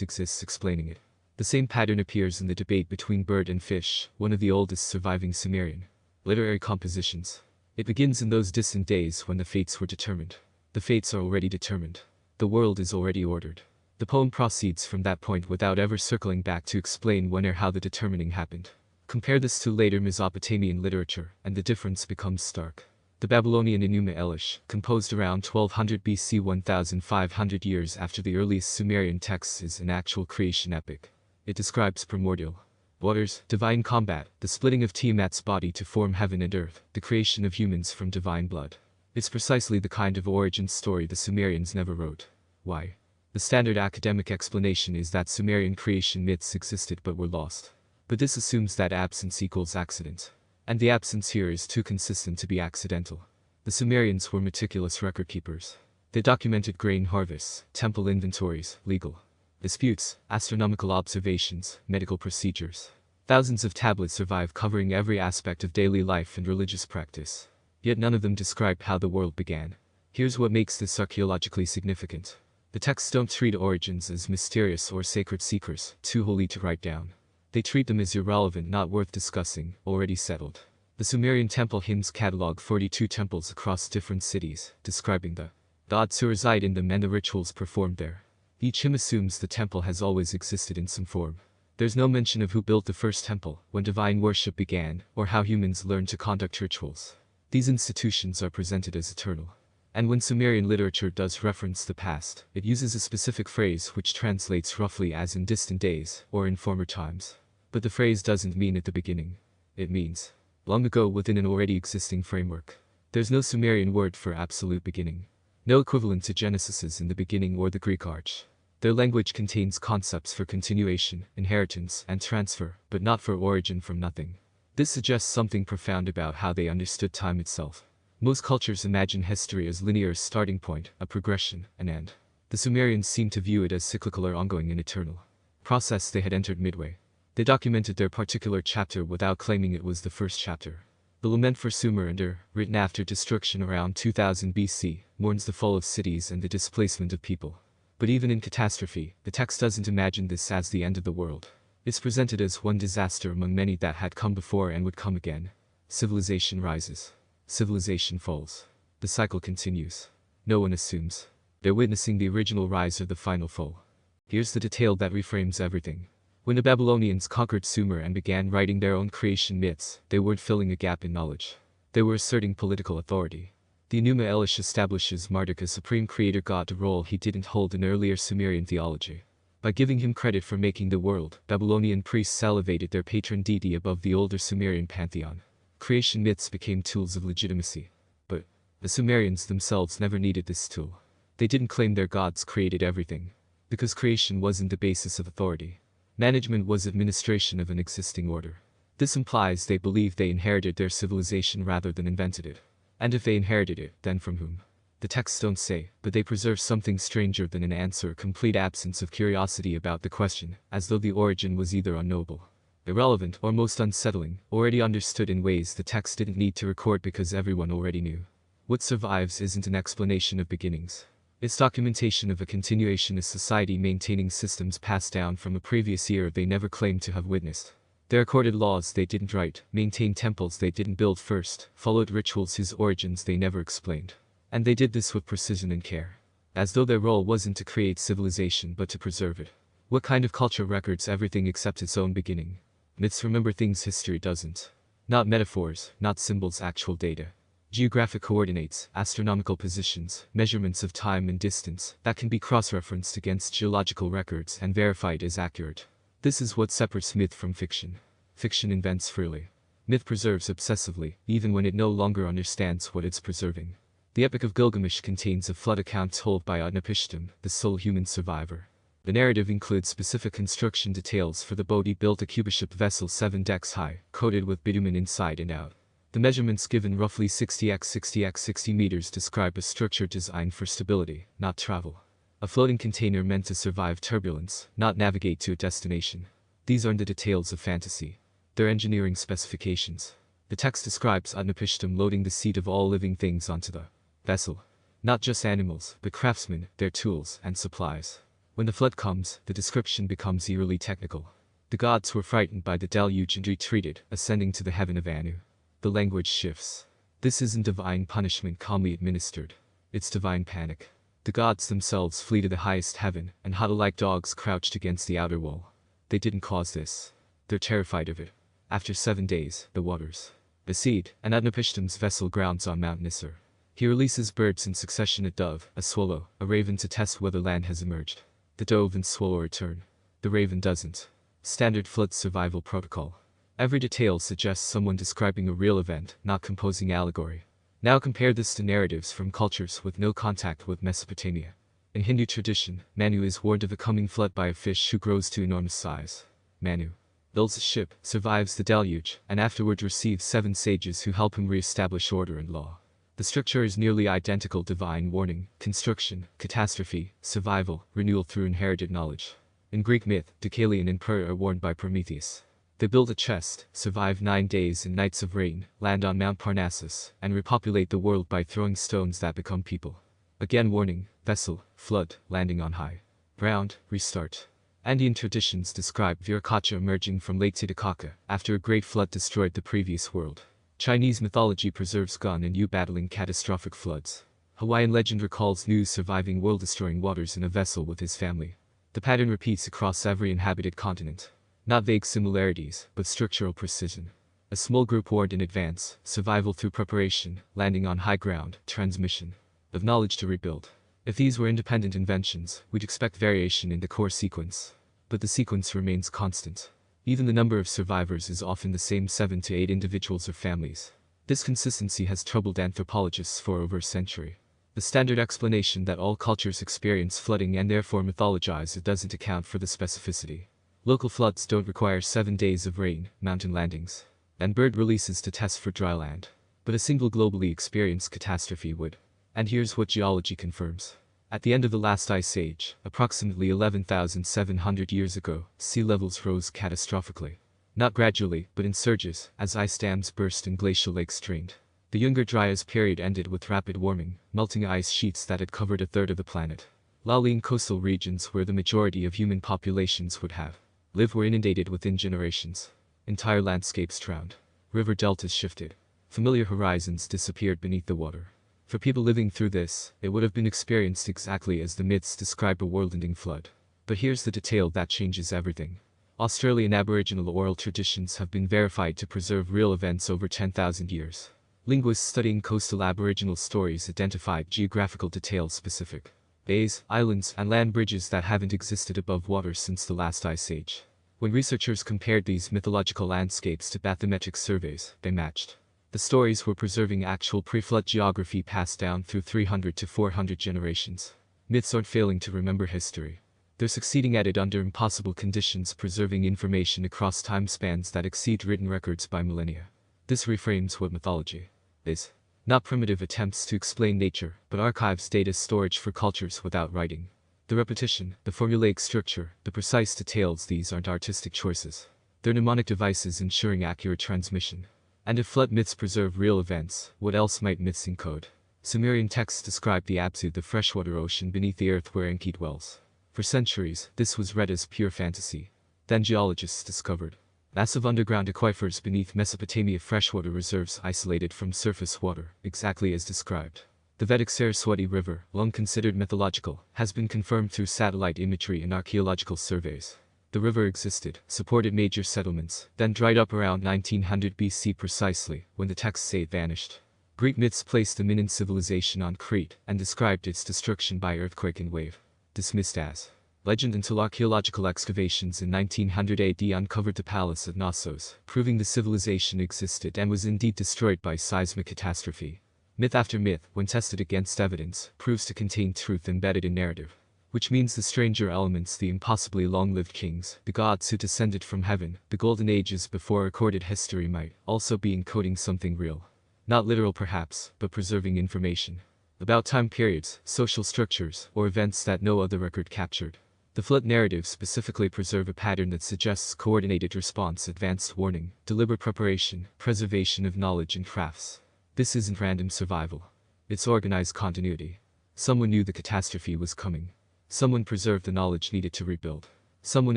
exists explaining it. The same pattern appears in the debate between bird and fish, one of the oldest surviving Sumerian literary compositions. It begins in those distant days when the fates were determined. The fates are already determined. The world is already ordered. The poem proceeds from that point without ever circling back to explain when or how the determining happened. Compare this to later Mesopotamian literature, and the difference becomes stark. The Babylonian Enuma Elish, composed around 1200 BC 1500 years after the earliest Sumerian texts, is an actual creation epic. It describes primordial waters, divine combat, the splitting of Tiamat's body to form heaven and earth, the creation of humans from divine blood. It's precisely the kind of origin story the Sumerians never wrote. Why? The standard academic explanation is that Sumerian creation myths existed but were lost. But this assumes that absence equals accident. And the absence here is too consistent to be accidental. The Sumerians were meticulous record keepers. They documented grain harvests, temple inventories, legal disputes, astronomical observations, medical procedures. Thousands of tablets survive covering every aspect of daily life and religious practice. Yet none of them describe how the world began. Here's what makes this archaeologically significant. The texts don't treat origins as mysterious or sacred secrets, too holy to write down. They treat them as irrelevant, not worth discussing, already settled. The Sumerian temple hymns catalog 42 temples across different cities, describing the gods who reside in them and the rituals performed there. Each hymn assumes the temple has always existed in some form. There's no mention of who built the first temple, when divine worship began, or how humans learned to conduct rituals. These institutions are presented as eternal. And when Sumerian literature does reference the past, it uses a specific phrase which translates roughly as in distant days, or in former times. But the phrase doesn't mean at the beginning. It means long ago within an already existing framework. There's no Sumerian word for absolute beginning. No equivalent to Genesis's in the beginning or the Greek arch. Their language contains concepts for continuation, inheritance, and transfer, but not for origin from nothing. This suggests something profound about how they understood time itself. Most cultures imagine history as linear starting point, a progression, an end. The Sumerians seem to view it as cyclical or ongoing and eternal. Process they had entered midway. They documented their particular chapter without claiming it was the first chapter. The Lament for Sumer and Ur, written after destruction around 2000 BC, mourns the fall of cities and the displacement of people. But even in catastrophe, the text doesn't imagine this as the end of the world. It's presented as one disaster among many that had come before and would come again. Civilization rises. Civilization falls. The cycle continues. No one assumes they're witnessing the original rise or the final fall. Here's the detail that reframes everything. When the Babylonians conquered Sumer and began writing their own creation myths, they weren't filling a gap in knowledge. They were asserting political authority. The Enuma Elish establishes Marduk as supreme creator god, a role he didn't hold in earlier Sumerian theology. By giving him credit for making the world, Babylonian priests elevated their patron deity above the older Sumerian pantheon. Creation myths became tools of legitimacy. But the Sumerians themselves never needed this tool. They didn't claim their gods created everything. Because creation wasn't the basis of authority. Management was administration of an existing order. This implies they believed they inherited their civilization rather than invented it. And if they inherited it, then from whom? The texts don't say, but they preserve something stranger than an answer, a complete absence of curiosity about the question, as though the origin was either unknowable, irrelevant, or most unsettling, already understood in ways the text didn't need to record because everyone already knew. What survives isn't an explanation of beginnings. It's documentation of a continuation of society maintaining systems passed down from a previous era they never claimed to have witnessed. They recorded laws they didn't write, maintained temples they didn't build first, followed rituals whose origins they never explained. And they did this with precision and care. As though their role wasn't to create civilization but to preserve it. What kind of culture records everything except its own beginning? Myths remember things history doesn't. Not metaphors, not symbols, actual data. Geographic coordinates, astronomical positions, measurements of time and distance that can be cross-referenced against geological records and verified as accurate. This is what separates myth from fiction. Fiction invents freely. Myth preserves obsessively, even when it no longer understands what it's preserving. The Epic of Gilgamesh contains a flood account told by Utnapishtim, the sole human survivor. The narrative includes specific construction details for the boat. He built a cubeship vessel 7 decks high, coated with bitumen inside and out. The measurements given, roughly 60 x 60 x 60 meters, describe a structure designed for stability, not travel. A floating container meant to survive turbulence, not navigate to a destination. These aren't the details of fantasy. They're engineering specifications. The text describes Utnapishtim loading the seed of all living things onto the vessel. Not just animals, but craftsmen, their tools, and supplies. When the flood comes, the description becomes eerily technical. The gods were frightened by the deluge and retreated, ascending to the heaven of Anu. The language shifts. This isn't divine punishment calmly administered. It's divine panic. The gods themselves flee to the highest heaven, and huddle like dogs crouched against the outer wall. They didn't cause this. They're terrified of it. After 7 days, the waters recede, and Utnapishtim's vessel grounds on Mount Nisr. He releases birds in succession: a dove, a swallow, a raven, to test whether land has emerged. The dove and swallow return. The raven doesn't. Standard flood survival protocol. Every detail suggests someone describing a real event, not composing allegory. Now compare this to narratives from cultures with no contact with Mesopotamia. In Hindu tradition, Manu is warned of a coming flood by a fish who grows to enormous size. Manu builds a ship, survives the deluge, and afterward receives 7 sages who help him re-establish order and law. The structure is nearly identical: divine warning, construction, catastrophe, survival, renewal through inherited knowledge. In Greek myth, Deucalion and Per are warned by Prometheus. They build a chest, survive 9 days and nights of rain, land on Mount Parnassus, and repopulate the world by throwing stones that become people. Again warning, vessel, flood, landing on high ground, restart. Andean traditions describe Viracocha emerging from Lake Titicaca after a great flood destroyed the previous world. Chinese mythology preserves Gun and Yu battling catastrophic floods. Hawaiian legend recalls Nu surviving world-destroying waters in a vessel with his family. The pattern repeats across every inhabited continent. Not vague similarities, but structural precision. A small group warned in advance, survival through preparation, landing on high ground, transmission of knowledge to rebuild. If these were independent inventions, we'd expect variation in the core sequence. But the sequence remains constant. Even the number of survivors is often the same: 7 to 8 individuals or families. This consistency has troubled anthropologists for over a century. The standard explanation that all cultures experience flooding and therefore mythologize it doesn't account for the specificity. Local floods don't require 7 days of rain, mountain landings, and bird releases to test for dry land. But a single globally experienced catastrophe would. And here's what geology confirms. At the end of the last ice age, approximately 11,700 years ago, sea levels rose catastrophically. Not gradually, but in surges, as ice dams burst and glacial lakes drained. The Younger Dryas period ended with rapid warming, melting ice sheets that had covered a third of the planet. Laline coastal regions where the majority of human populations would have lived were inundated within generations. Entire landscapes drowned. River deltas shifted. Familiar horizons disappeared beneath the water. For people living through this, it would have been experienced exactly as the myths describe a world-ending flood. But here's the detail that changes everything. Australian Aboriginal oral traditions have been verified to preserve real events over 10,000 years. Linguists studying coastal Aboriginal stories identified geographical details: specific bays, islands, and land bridges that haven't existed above water since the last ice age. When researchers compared these mythological landscapes to bathymetric surveys, they matched. The stories were preserving actual pre-flood geography passed down through 300 to 400 generations. Myths aren't failing to remember history. They're succeeding at it under impossible conditions, preserving information across time spans that exceed written records by millennia. This reframes what mythology is. Not primitive attempts to explain nature, but archives, data storage for cultures without writing. The repetition, the formulaic structure, the precise details, these aren't artistic choices. They're mnemonic devices ensuring accurate transmission. And if flood myths preserve real events, what else might myths encode? Sumerian texts describe the Absu, the freshwater ocean beneath the earth where Enki dwells. For centuries, this was read as pure fantasy. Then geologists discovered massive underground aquifers beneath Mesopotamia, freshwater reserves isolated from surface water, exactly as described. The Vedic Saraswati River, long considered mythological, has been confirmed through satellite imagery and archaeological surveys. The river existed, supported major settlements, then dried up around 1900 BC precisely, when the texts say it vanished. Greek myths placed the Minoan civilization on Crete, and described its destruction by earthquake and wave. Dismissed as legend until archaeological excavations in 1900 AD uncovered the palace at Knossos, proving the civilization existed and was indeed destroyed by seismic catastrophe. Myth after myth, when tested against evidence, proves to contain truth embedded in narrative. Which means the stranger elements, the impossibly long-lived kings, the gods who descended from heaven, the golden ages before recorded history, might also be encoding something real. Not literal perhaps, but preserving information. about time periods, social structures, or events that no other record captured. The flood narratives specifically preserve a pattern that suggests coordinated response, advanced warning, deliberate preparation, preservation of knowledge and crafts. This isn't random survival. It's organized continuity. Someone knew the catastrophe was coming. Someone preserved the knowledge needed to rebuild. Someone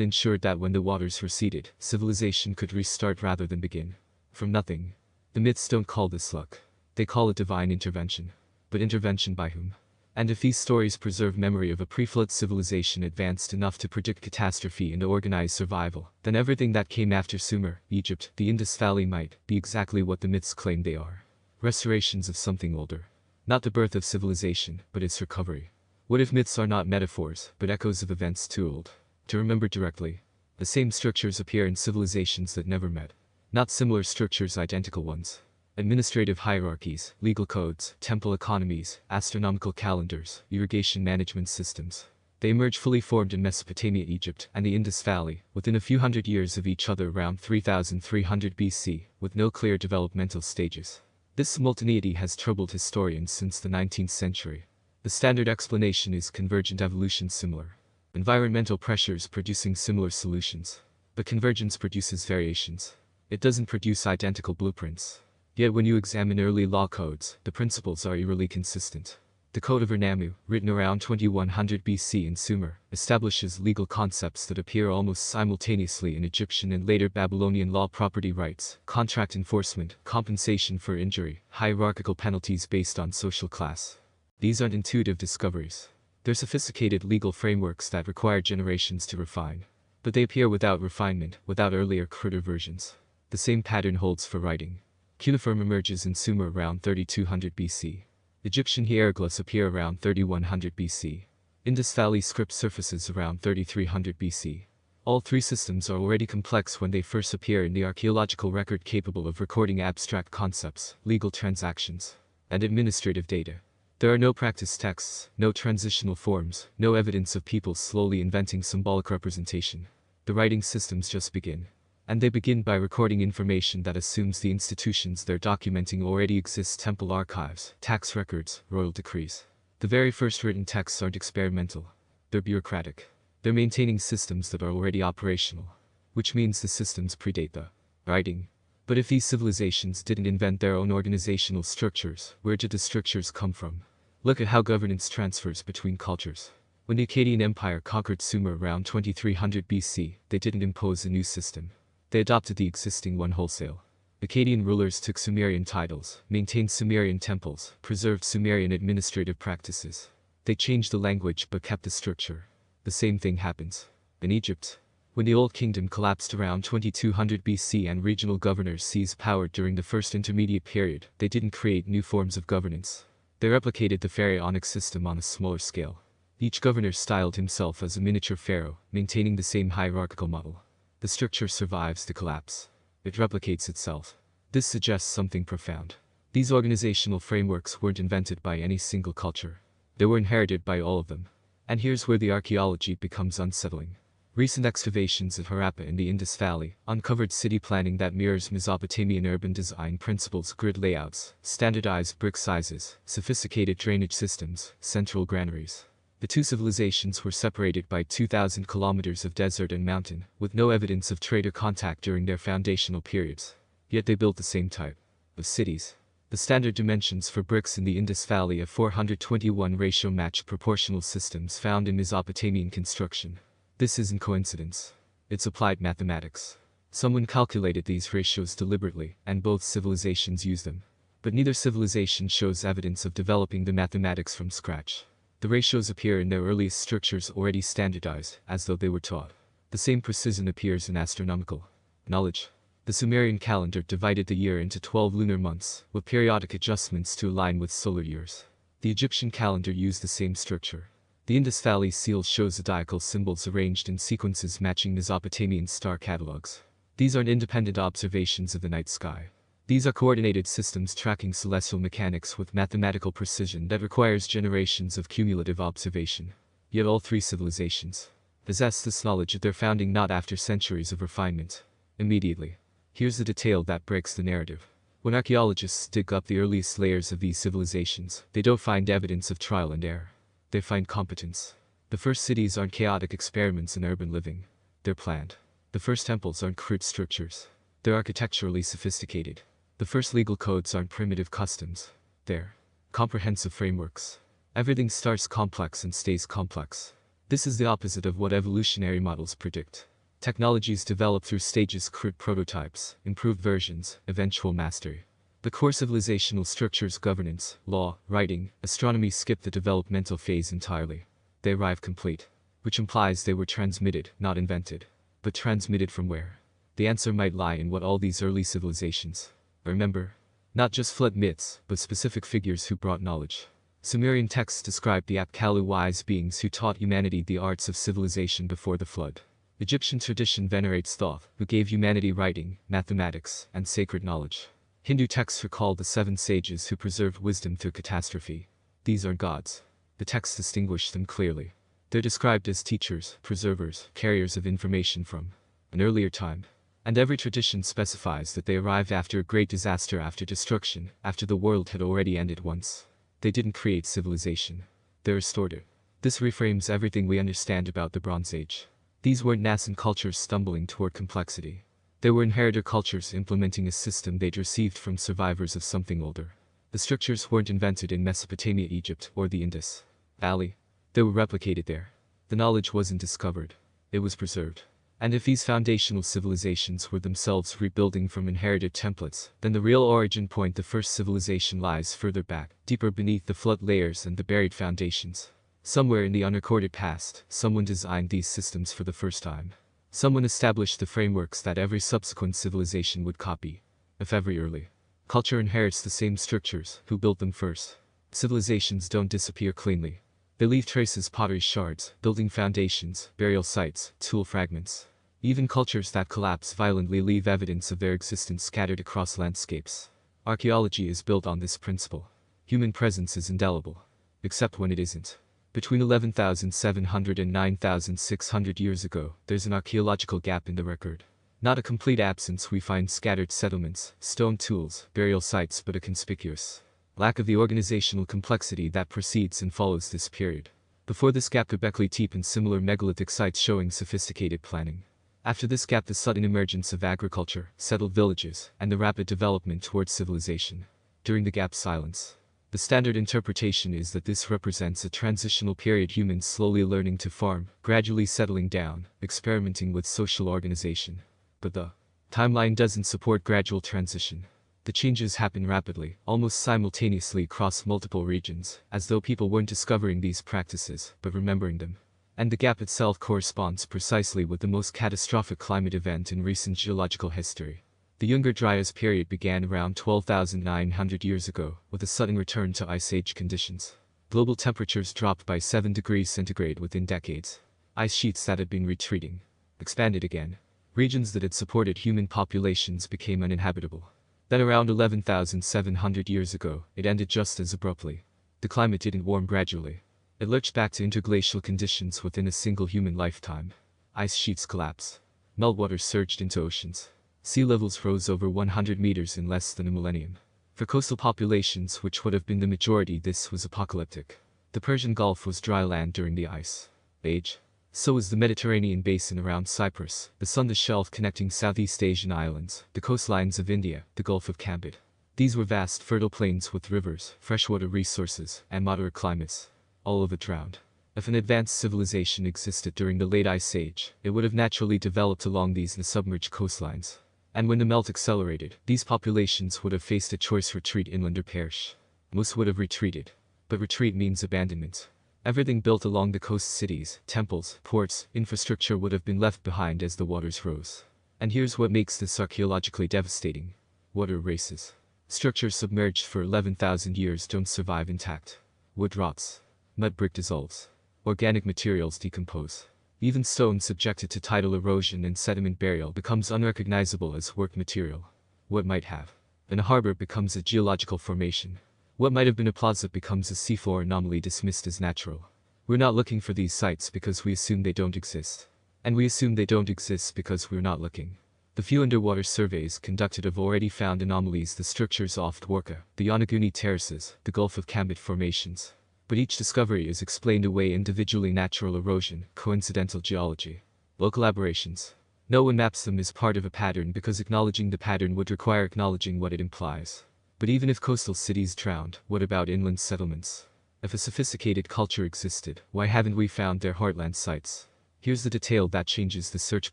ensured that when the waters receded, civilization could restart rather than begin from nothing. The myths don't call this luck. They call it divine intervention. But intervention by whom? And if these stories preserve memory of a pre-flood civilization advanced enough to predict catastrophe and organize survival, then everything that came after Sumer, Egypt, the Indus Valley might be exactly what the myths claim they are. Restorations of something older. Not the birth of civilization, but its recovery. What if myths are not metaphors, but echoes of events too old to remember directly? The same structures appear in civilizations that never met. Not similar structures, identical ones. Administrative hierarchies, legal codes, temple economies, astronomical calendars, irrigation management systems. They emerge fully formed in Mesopotamia, Egypt, and the Indus Valley, within a few hundred years of each other around 3300 BC, with no clear developmental stages. This simultaneity has troubled historians since the 19th century. The standard explanation is convergent evolution, similar environmental pressures producing similar solutions. But convergence produces variations. It doesn't produce identical blueprints. Yet when you examine early law codes, the principles are eerily consistent. The Code of Ur-Nammu, written around 2100 BC in Sumer, establishes legal concepts that appear almost simultaneously in Egyptian and later Babylonian law: property rights, contract enforcement, compensation for injury, hierarchical penalties based on social class. These aren't intuitive discoveries. They're sophisticated legal frameworks that require generations to refine. But they appear without refinement, without earlier cruder versions. The same pattern holds for writing. Cuneiform emerges in Sumer around 3200 BC. Egyptian hieroglyphs appear around 3100 BC. Indus Valley script surfaces around 3300 BC. All three systems are already complex when they first appear in the archaeological record, capable of recording abstract concepts, legal transactions, and administrative data. There are no practice texts, no transitional forms, no evidence of people slowly inventing symbolic representation. The writing systems just begin. And they begin by recording information that assumes the institutions they're documenting already exist: temple archives, tax records, royal decrees. The very first written texts aren't experimental. They're bureaucratic. They're maintaining systems that are already operational. Which means the systems predate the writing. But if these civilizations didn't invent their own organizational structures, where did the structures come from? Look at how governance transfers between cultures. When the Akkadian Empire conquered Sumer around 2300 BC, they didn't impose a new system. They adopted the existing one wholesale. Akkadian rulers took Sumerian titles, maintained Sumerian temples, preserved Sumerian administrative practices. They changed the language but kept the structure. The same thing happens in Egypt. When the Old Kingdom collapsed around 2200 BC and regional governors seized power during the first intermediate period, they didn't create new forms of governance. They replicated the pharaonic system on a smaller scale. Each governor styled himself as a miniature pharaoh, maintaining the same hierarchical model. The structure survives the collapse. It replicates itself. This suggests something profound. These organizational frameworks weren't invented by any single culture. They were inherited by all of them. And here's where the archaeology becomes unsettling. Recent excavations at Harappa in the Indus Valley uncovered city planning that mirrors Mesopotamian urban design principles: grid layouts, standardized brick sizes, sophisticated drainage systems, central granaries. The two civilizations were separated by 2,000 kilometers of desert and mountain, with no evidence of trade or contact during their foundational periods. Yet they built the same type of cities. The standard dimensions for bricks in the Indus Valley of 421 ratio match proportional systems found in Mesopotamian construction. This isn't coincidence. It's applied mathematics. Someone calculated these ratios deliberately, and both civilizations use them. But neither civilization shows evidence of developing the mathematics from scratch. The ratios appear in their earliest structures already standardized, as though they were taught. The same precision appears in astronomical knowledge. The Sumerian calendar divided the year into 12 lunar months, with periodic adjustments to align with solar years. The Egyptian calendar used the same structure. The Indus Valley seal shows zodiacal symbols arranged in sequences matching Mesopotamian star catalogs. These aren't independent observations of the night sky. These are coordinated systems tracking celestial mechanics with mathematical precision that requires generations of cumulative observation. Yet all three civilizations possess this knowledge at their founding, not after centuries of refinement. Immediately. Here's the detail that breaks the narrative. When archaeologists dig up the earliest layers of these civilizations, they don't find evidence of trial and error. They find competence. The first cities aren't chaotic experiments in urban living. They're planned. The first temples aren't crude structures. They're architecturally sophisticated. The first legal codes aren't primitive customs. They're comprehensive frameworks. Everything starts complex and stays complex. This is the opposite of what evolutionary models predict. Technologies develop through stages: crude prototypes, improved versions, eventual mastery. The core civilizational structures, governance, law, writing, astronomy, skip the developmental phase entirely. They arrive complete, which implies they were transmitted, not invented. But transmitted from where? The answer might lie in what all these early civilizations remember. Not just flood myths, but specific figures who brought knowledge. Sumerian texts describe the Apkallu, wise beings who taught humanity the arts of civilization before the flood. Egyptian tradition venerates Thoth, who gave humanity writing, mathematics, and sacred knowledge. Hindu texts recall the 7 sages who preserved wisdom through catastrophe. These aren't gods. The texts distinguish them clearly. They're described as teachers, preservers, carriers of information from an earlier time. And every tradition specifies that they arrived after a great disaster, after destruction, after the world had already ended once. They didn't create civilization. They restored it. This reframes everything we understand about the Bronze Age. These weren't nascent cultures stumbling toward complexity. They were inheritor cultures implementing a system they'd received from survivors of something older. The structures weren't invented in Mesopotamia, Egypt, or the Indus Valley. They were replicated there. The knowledge wasn't discovered. It was preserved. And if these foundational civilizations were themselves rebuilding from inherited templates, then the real origin point, the first civilization, lies further back, deeper beneath the flood layers and the buried foundations. Somewhere in the unrecorded past, someone designed these systems for the first time. Someone established the frameworks that every subsequent civilization would copy. If every early culture inherits the same structures, who built them first? Civilizations don't disappear cleanly. They leave traces: pottery shards, building foundations, burial sites, tool fragments. Even cultures that collapse violently leave evidence of their existence scattered across landscapes. Archaeology is built on this principle. Human presence is indelible. Except when it isn't. Between 11,700 and 9,600 years ago, there's an archaeological gap in the record. Not a complete absence. We find scattered settlements, stone tools, burial sites, but a conspicuous lack of the organizational complexity that precedes and follows this period. Before this gap, Göbekli Tepe and similar megalithic sites showing sophisticated planning. After this gap, the sudden emergence of agriculture, settled villages, and the rapid development towards civilization. During the gap, silence. The standard interpretation is that this represents a transitional period, humans slowly learning to farm, gradually settling down, experimenting with social organization. But the timeline doesn't support gradual transition. The changes happen rapidly, almost simultaneously across multiple regions, as though people weren't discovering these practices, but remembering them. And the gap itself corresponds precisely with the most catastrophic climate event in recent geological history. The Younger Dryas period began around 12,900 years ago, with a sudden return to Ice Age conditions. Global temperatures dropped by 7 degrees centigrade within decades. Ice sheets that had been retreating expanded again. Regions that had supported human populations became uninhabitable. Then around 11,700 years ago, it ended just as abruptly. The climate didn't warm gradually. It lurched back to interglacial conditions within a single human lifetime. Ice sheets collapsed. Meltwater surged into oceans. Sea levels rose over 100 meters in less than a millennium. For coastal populations, which would have been the majority, this was apocalyptic. The Persian Gulf was dry land during the Ice Age. So was the Mediterranean basin around Cyprus, the Sunda Shelf connecting Southeast Asian islands, the coastlines of India, the Gulf of Cambodge. These were vast, fertile plains with rivers, freshwater resources, and moderate climates. All of it drowned. If an advanced civilization existed during the late Ice Age, it would have naturally developed along these submerged coastlines. And when the melt accelerated, these populations would have faced a choice: retreat inland or perish. Most would have retreated. But retreat means abandonment. Everything built along the coast, cities, temples, ports, infrastructure, would have been left behind as the waters rose. And here's what makes this archaeologically devastating. Water races. Structures submerged for 11,000 years don't survive intact. Wood rots. Mud brick dissolves. Organic materials decompose. Even stone subjected to tidal erosion and sediment burial becomes unrecognizable as work material. What might have been a harbor becomes a geological formation. What might have been a plaza becomes a seafloor anomaly dismissed as natural. We're not looking for these sites because we assume they don't exist. And we assume they don't exist because we're not looking. The few underwater surveys conducted have already found anomalies: the structures off Dwarka, the Yonaguni terraces, the Gulf of Cambit formations. But each discovery is explained away individually: natural erosion, coincidental geology, local aberrations. No one maps them as part of a pattern because acknowledging the pattern would require acknowledging what it implies. But even if coastal cities drowned, what about inland settlements? If a sophisticated culture existed, why haven't we found their heartland sites? Here's the detail that changes the search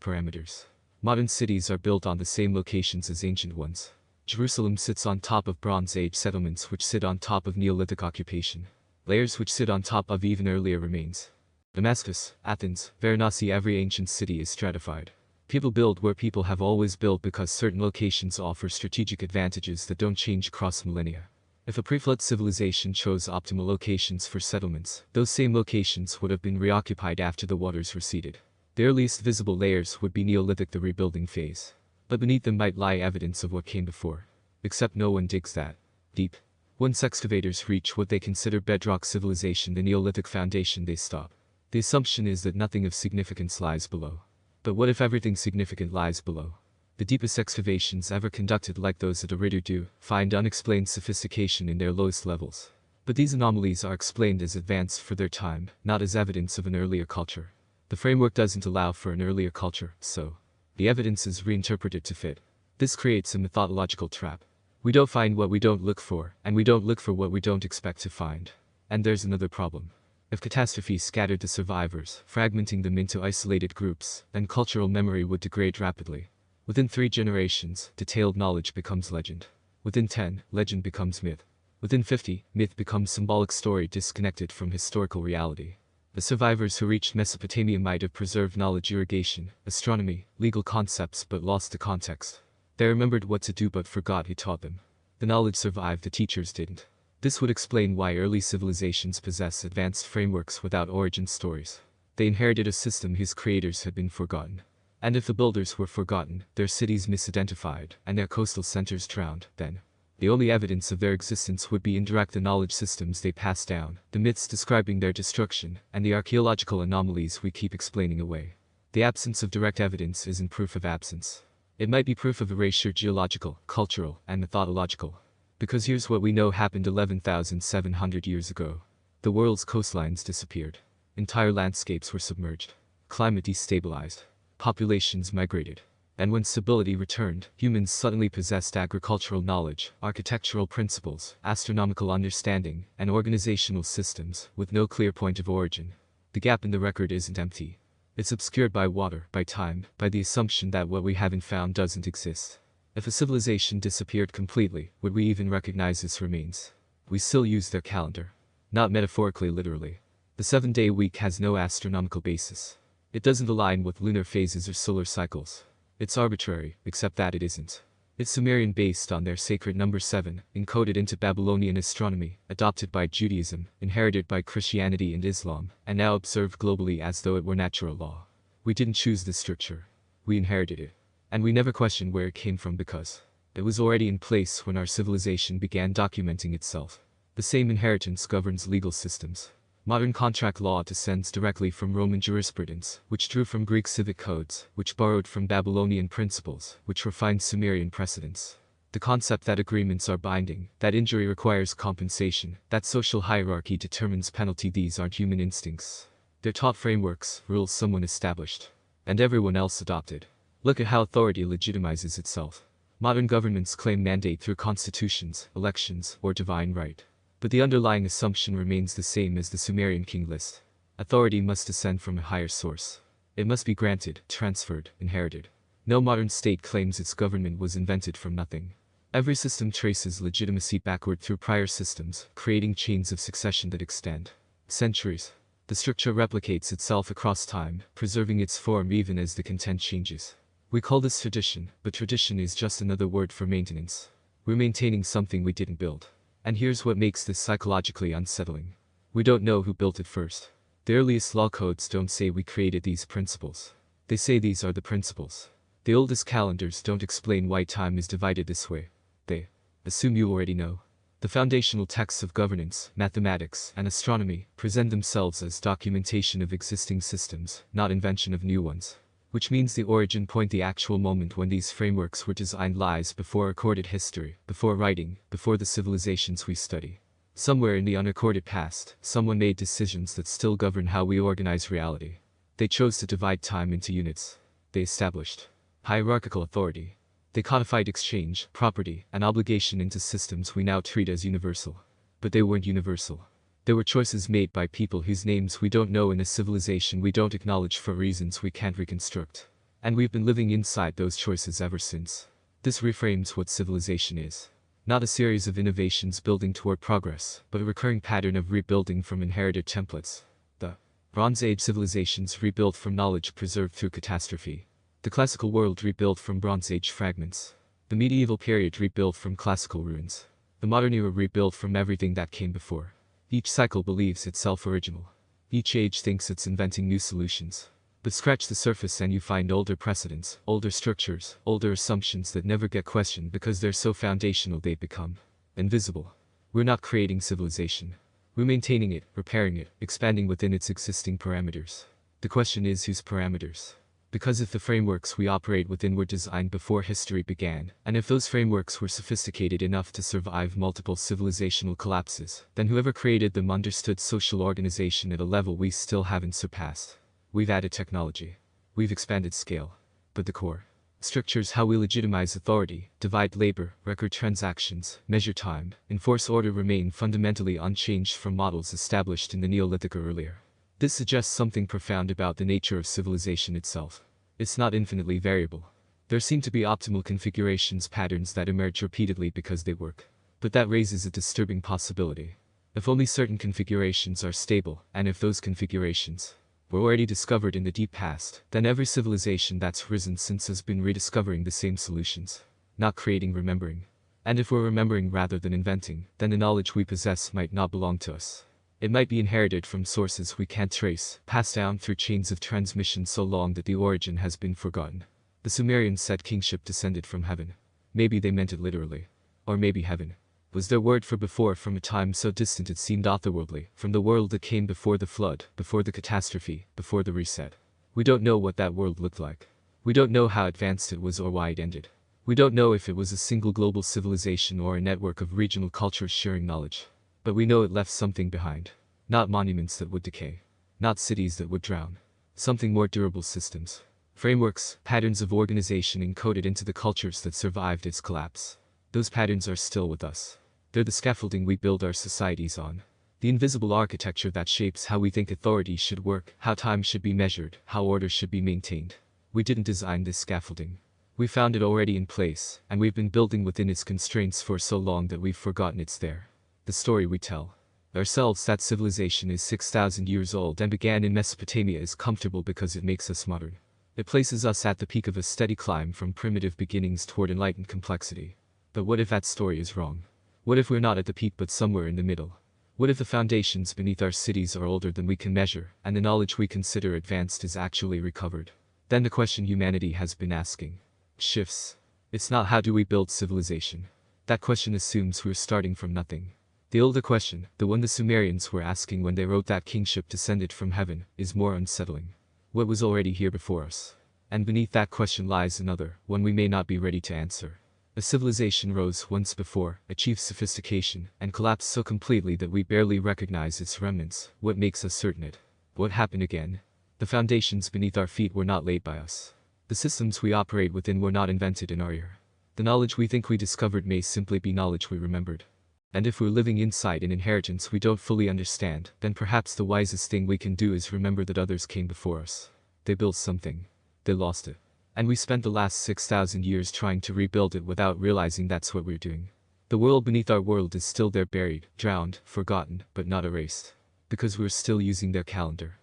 parameters. Modern cities are built on the same locations as ancient ones. Jerusalem sits on top of Bronze Age settlements which sit on top of Neolithic occupation. Layers which sit on top of even earlier remains. Damascus, Athens, Varanasi, every ancient city is stratified. People build where people have always built because certain locations offer strategic advantages that don't change across millennia. If a pre-flood civilization chose optimal locations for settlements, those same locations would have been reoccupied after the waters receded. The earliest visible layers would be Neolithic, the rebuilding phase. But beneath them might lie evidence of what came before. Except no one digs that deep. Once excavators reach what they consider bedrock civilization, the Neolithic foundation, they stop. The assumption is that nothing of significance lies below. But what if everything significant lies below? The deepest excavations ever conducted, like those at Eridu, find unexplained sophistication in their lowest levels. But these anomalies are explained as advanced for their time, not as evidence of an earlier culture. The framework doesn't allow for an earlier culture, so the evidence is reinterpreted to fit. This creates a methodological trap. We don't find what we don't look for, and we don't look for what we don't expect to find. And there's another problem. If catastrophe scattered the survivors, fragmenting them into isolated groups, then cultural memory would degrade rapidly. Within 3 generations, detailed knowledge becomes legend. Within 10, legend becomes myth. Within 50, myth becomes symbolic story disconnected from historical reality. The survivors who reached Mesopotamia might have preserved knowledge, irrigation, astronomy, legal concepts, but lost the context. They remembered what to do but forgot who taught them. The knowledge survived, the teachers didn't. This would explain why early civilizations possess advanced frameworks without origin stories. They inherited a system whose creators had been forgotten. And if the builders were forgotten, their cities misidentified, and their coastal centers drowned, then the only evidence of their existence would be indirect: the knowledge systems they passed down, the myths describing their destruction, and the archaeological anomalies we keep explaining away. The absence of direct evidence isn't proof of absence. It might be proof of erasure: geological, cultural, and methodological. Because here's what we know happened 11,700 years ago. The world's coastlines disappeared. Entire landscapes were submerged. Climate destabilized. Populations migrated. And when stability returned, humans suddenly possessed agricultural knowledge, architectural principles, astronomical understanding, and organizational systems, with no clear point of origin. The gap in the record isn't empty. It's obscured by water, by time, by the assumption that what we haven't found doesn't exist. If a civilization disappeared completely, would we even recognize its remains? We still use their calendar. Not metaphorically, literally. The 7-day week has no astronomical basis. It doesn't align with lunar phases or solar cycles. It's arbitrary, except that it isn't. It's Sumerian, based on their sacred number 7, encoded into Babylonian astronomy, adopted by Judaism, inherited by Christianity and Islam, and now observed globally as though it were natural law. We didn't choose this structure. We inherited it. And we never questioned where it came from because it was already in place when our civilization began documenting itself. The same inheritance governs legal systems. Modern contract law descends directly from Roman jurisprudence, which drew from Greek civic codes, which borrowed from Babylonian principles, which refined Sumerian precedents. The concept that agreements are binding, that injury requires compensation, that social hierarchy determines penalty, these aren't human instincts. They're taught frameworks, rules someone established, and everyone else adopted. Look at how authority legitimizes itself. Modern governments claim mandate through constitutions, elections, or divine right. But the underlying assumption remains the same as the Sumerian king list. Authority must descend from a higher source. It must be granted, transferred, inherited. No modern state claims its government was invented from nothing. Every system traces legitimacy backward through prior systems, creating chains of succession that extend centuries. The structure replicates itself across time, preserving its form even as the content changes. We call this tradition, but tradition is just another word for maintenance. We're maintaining something we didn't build. And here's what makes this psychologically unsettling. We don't know who built it first. The earliest law codes don't say we created these principles. They say these are the principles. The oldest calendars don't explain why time is divided this way. They assume you already know. The foundational texts of governance, mathematics, and astronomy present themselves as documentation of existing systems, not invention of new ones. which means the origin point, the actual moment when these frameworks were designed, lies before recorded history, before writing, before the civilizations we study. Somewhere in the unrecorded past, someone made decisions that still govern how we organize reality. They chose to divide time into units. They established hierarchical authority. They codified exchange, property, and obligation into systems we now treat as universal. But they weren't universal. There were choices made by people whose names we don't know in a civilization we don't acknowledge for reasons we can't reconstruct. And we've been living inside those choices ever since. This reframes what civilization is. Not a series of innovations building toward progress, but a recurring pattern of rebuilding from inherited templates. The Bronze Age civilizations rebuilt from knowledge preserved through catastrophe. The classical world rebuilt from Bronze Age fragments. The medieval period rebuilt from classical ruins. The modern era rebuilt from everything that came before. Each cycle believes itself original. Each age thinks it's inventing new solutions. But scratch the surface and you find older precedents, older structures, older assumptions that never get questioned because they're so foundational they become invisible. We're not creating civilization. We're maintaining it, repairing it, expanding within its existing parameters. The question is, whose parameters? Because if the frameworks we operate within were designed before history began, and if those frameworks were sophisticated enough to survive multiple civilizational collapses, then whoever created them understood social organization at a level we still haven't surpassed. We've added technology. We've expanded scale. But the core structures, how we legitimize authority, divide labor, record transactions, measure time, enforce order, remain fundamentally unchanged from models established in the Neolithic or earlier. This suggests something profound about the nature of civilization itself. It's not infinitely variable. There seem to be optimal configurations, patterns that emerge repeatedly because they work. But that raises a disturbing possibility. If only certain configurations are stable, and if those configurations were already discovered in the deep past, then every civilization that's risen since has been rediscovering the same solutions, not creating, remembering. And if we're remembering rather than inventing, then the knowledge we possess might not belong to us. It might be inherited from sources we can't trace, passed down through chains of transmission so long that the origin has been forgotten. The Sumerians said kingship descended from heaven. Maybe they meant it literally. Or maybe heaven was their word for before, from a time so distant it seemed otherworldly, from the world that came before the flood, before the catastrophe, before the reset. We don't know what that world looked like. We don't know how advanced it was or why it ended. We don't know if it was a single global civilization or a network of regional cultures sharing knowledge. But we know it left something behind. Not monuments that would decay. Not cities that would drown. Something more durable: systems. Frameworks, patterns of organization encoded into the cultures that survived its collapse. Those patterns are still with us. They're the scaffolding we build our societies on. The invisible architecture that shapes how we think authority should work, how time should be measured, how order should be maintained. We didn't design this scaffolding. We found it already in place, and we've been building within its constraints for so long that we've forgotten it's there. The story we tell ourselves that civilization is 6,000 years old and began in Mesopotamia is comfortable because it makes us modern. It places us at the peak of a steady climb from primitive beginnings toward enlightened complexity. But what if that story is wrong? What if we're not at the peak but somewhere in the middle? What if the foundations beneath our cities are older than we can measure, and the knowledge we consider advanced is actually recovered? Then the question humanity has been asking shifts. It's not how do we build civilization. That question assumes we're starting from nothing. The older question, the one the Sumerians were asking when they wrote that kingship descended from heaven, is more unsettling. What was already here before us? And beneath that question lies another, one we may not be ready to answer. A civilization rose once before, achieved sophistication, and collapsed so completely that we barely recognize its remnants. What makes us certain it? What happened again? The foundations beneath our feet were not laid by us. The systems we operate within were not invented in our ear. The knowledge we think we discovered may simply be knowledge we remembered. And if we're living inside an inheritance we don't fully understand, then perhaps the wisest thing we can do is remember that others came before us. They built something. They lost it. And we spent the last 6,000 years trying to rebuild it without realizing that's what we're doing. The world beneath our world is still there, buried, drowned, forgotten, but not erased. Because we're still using their calendar.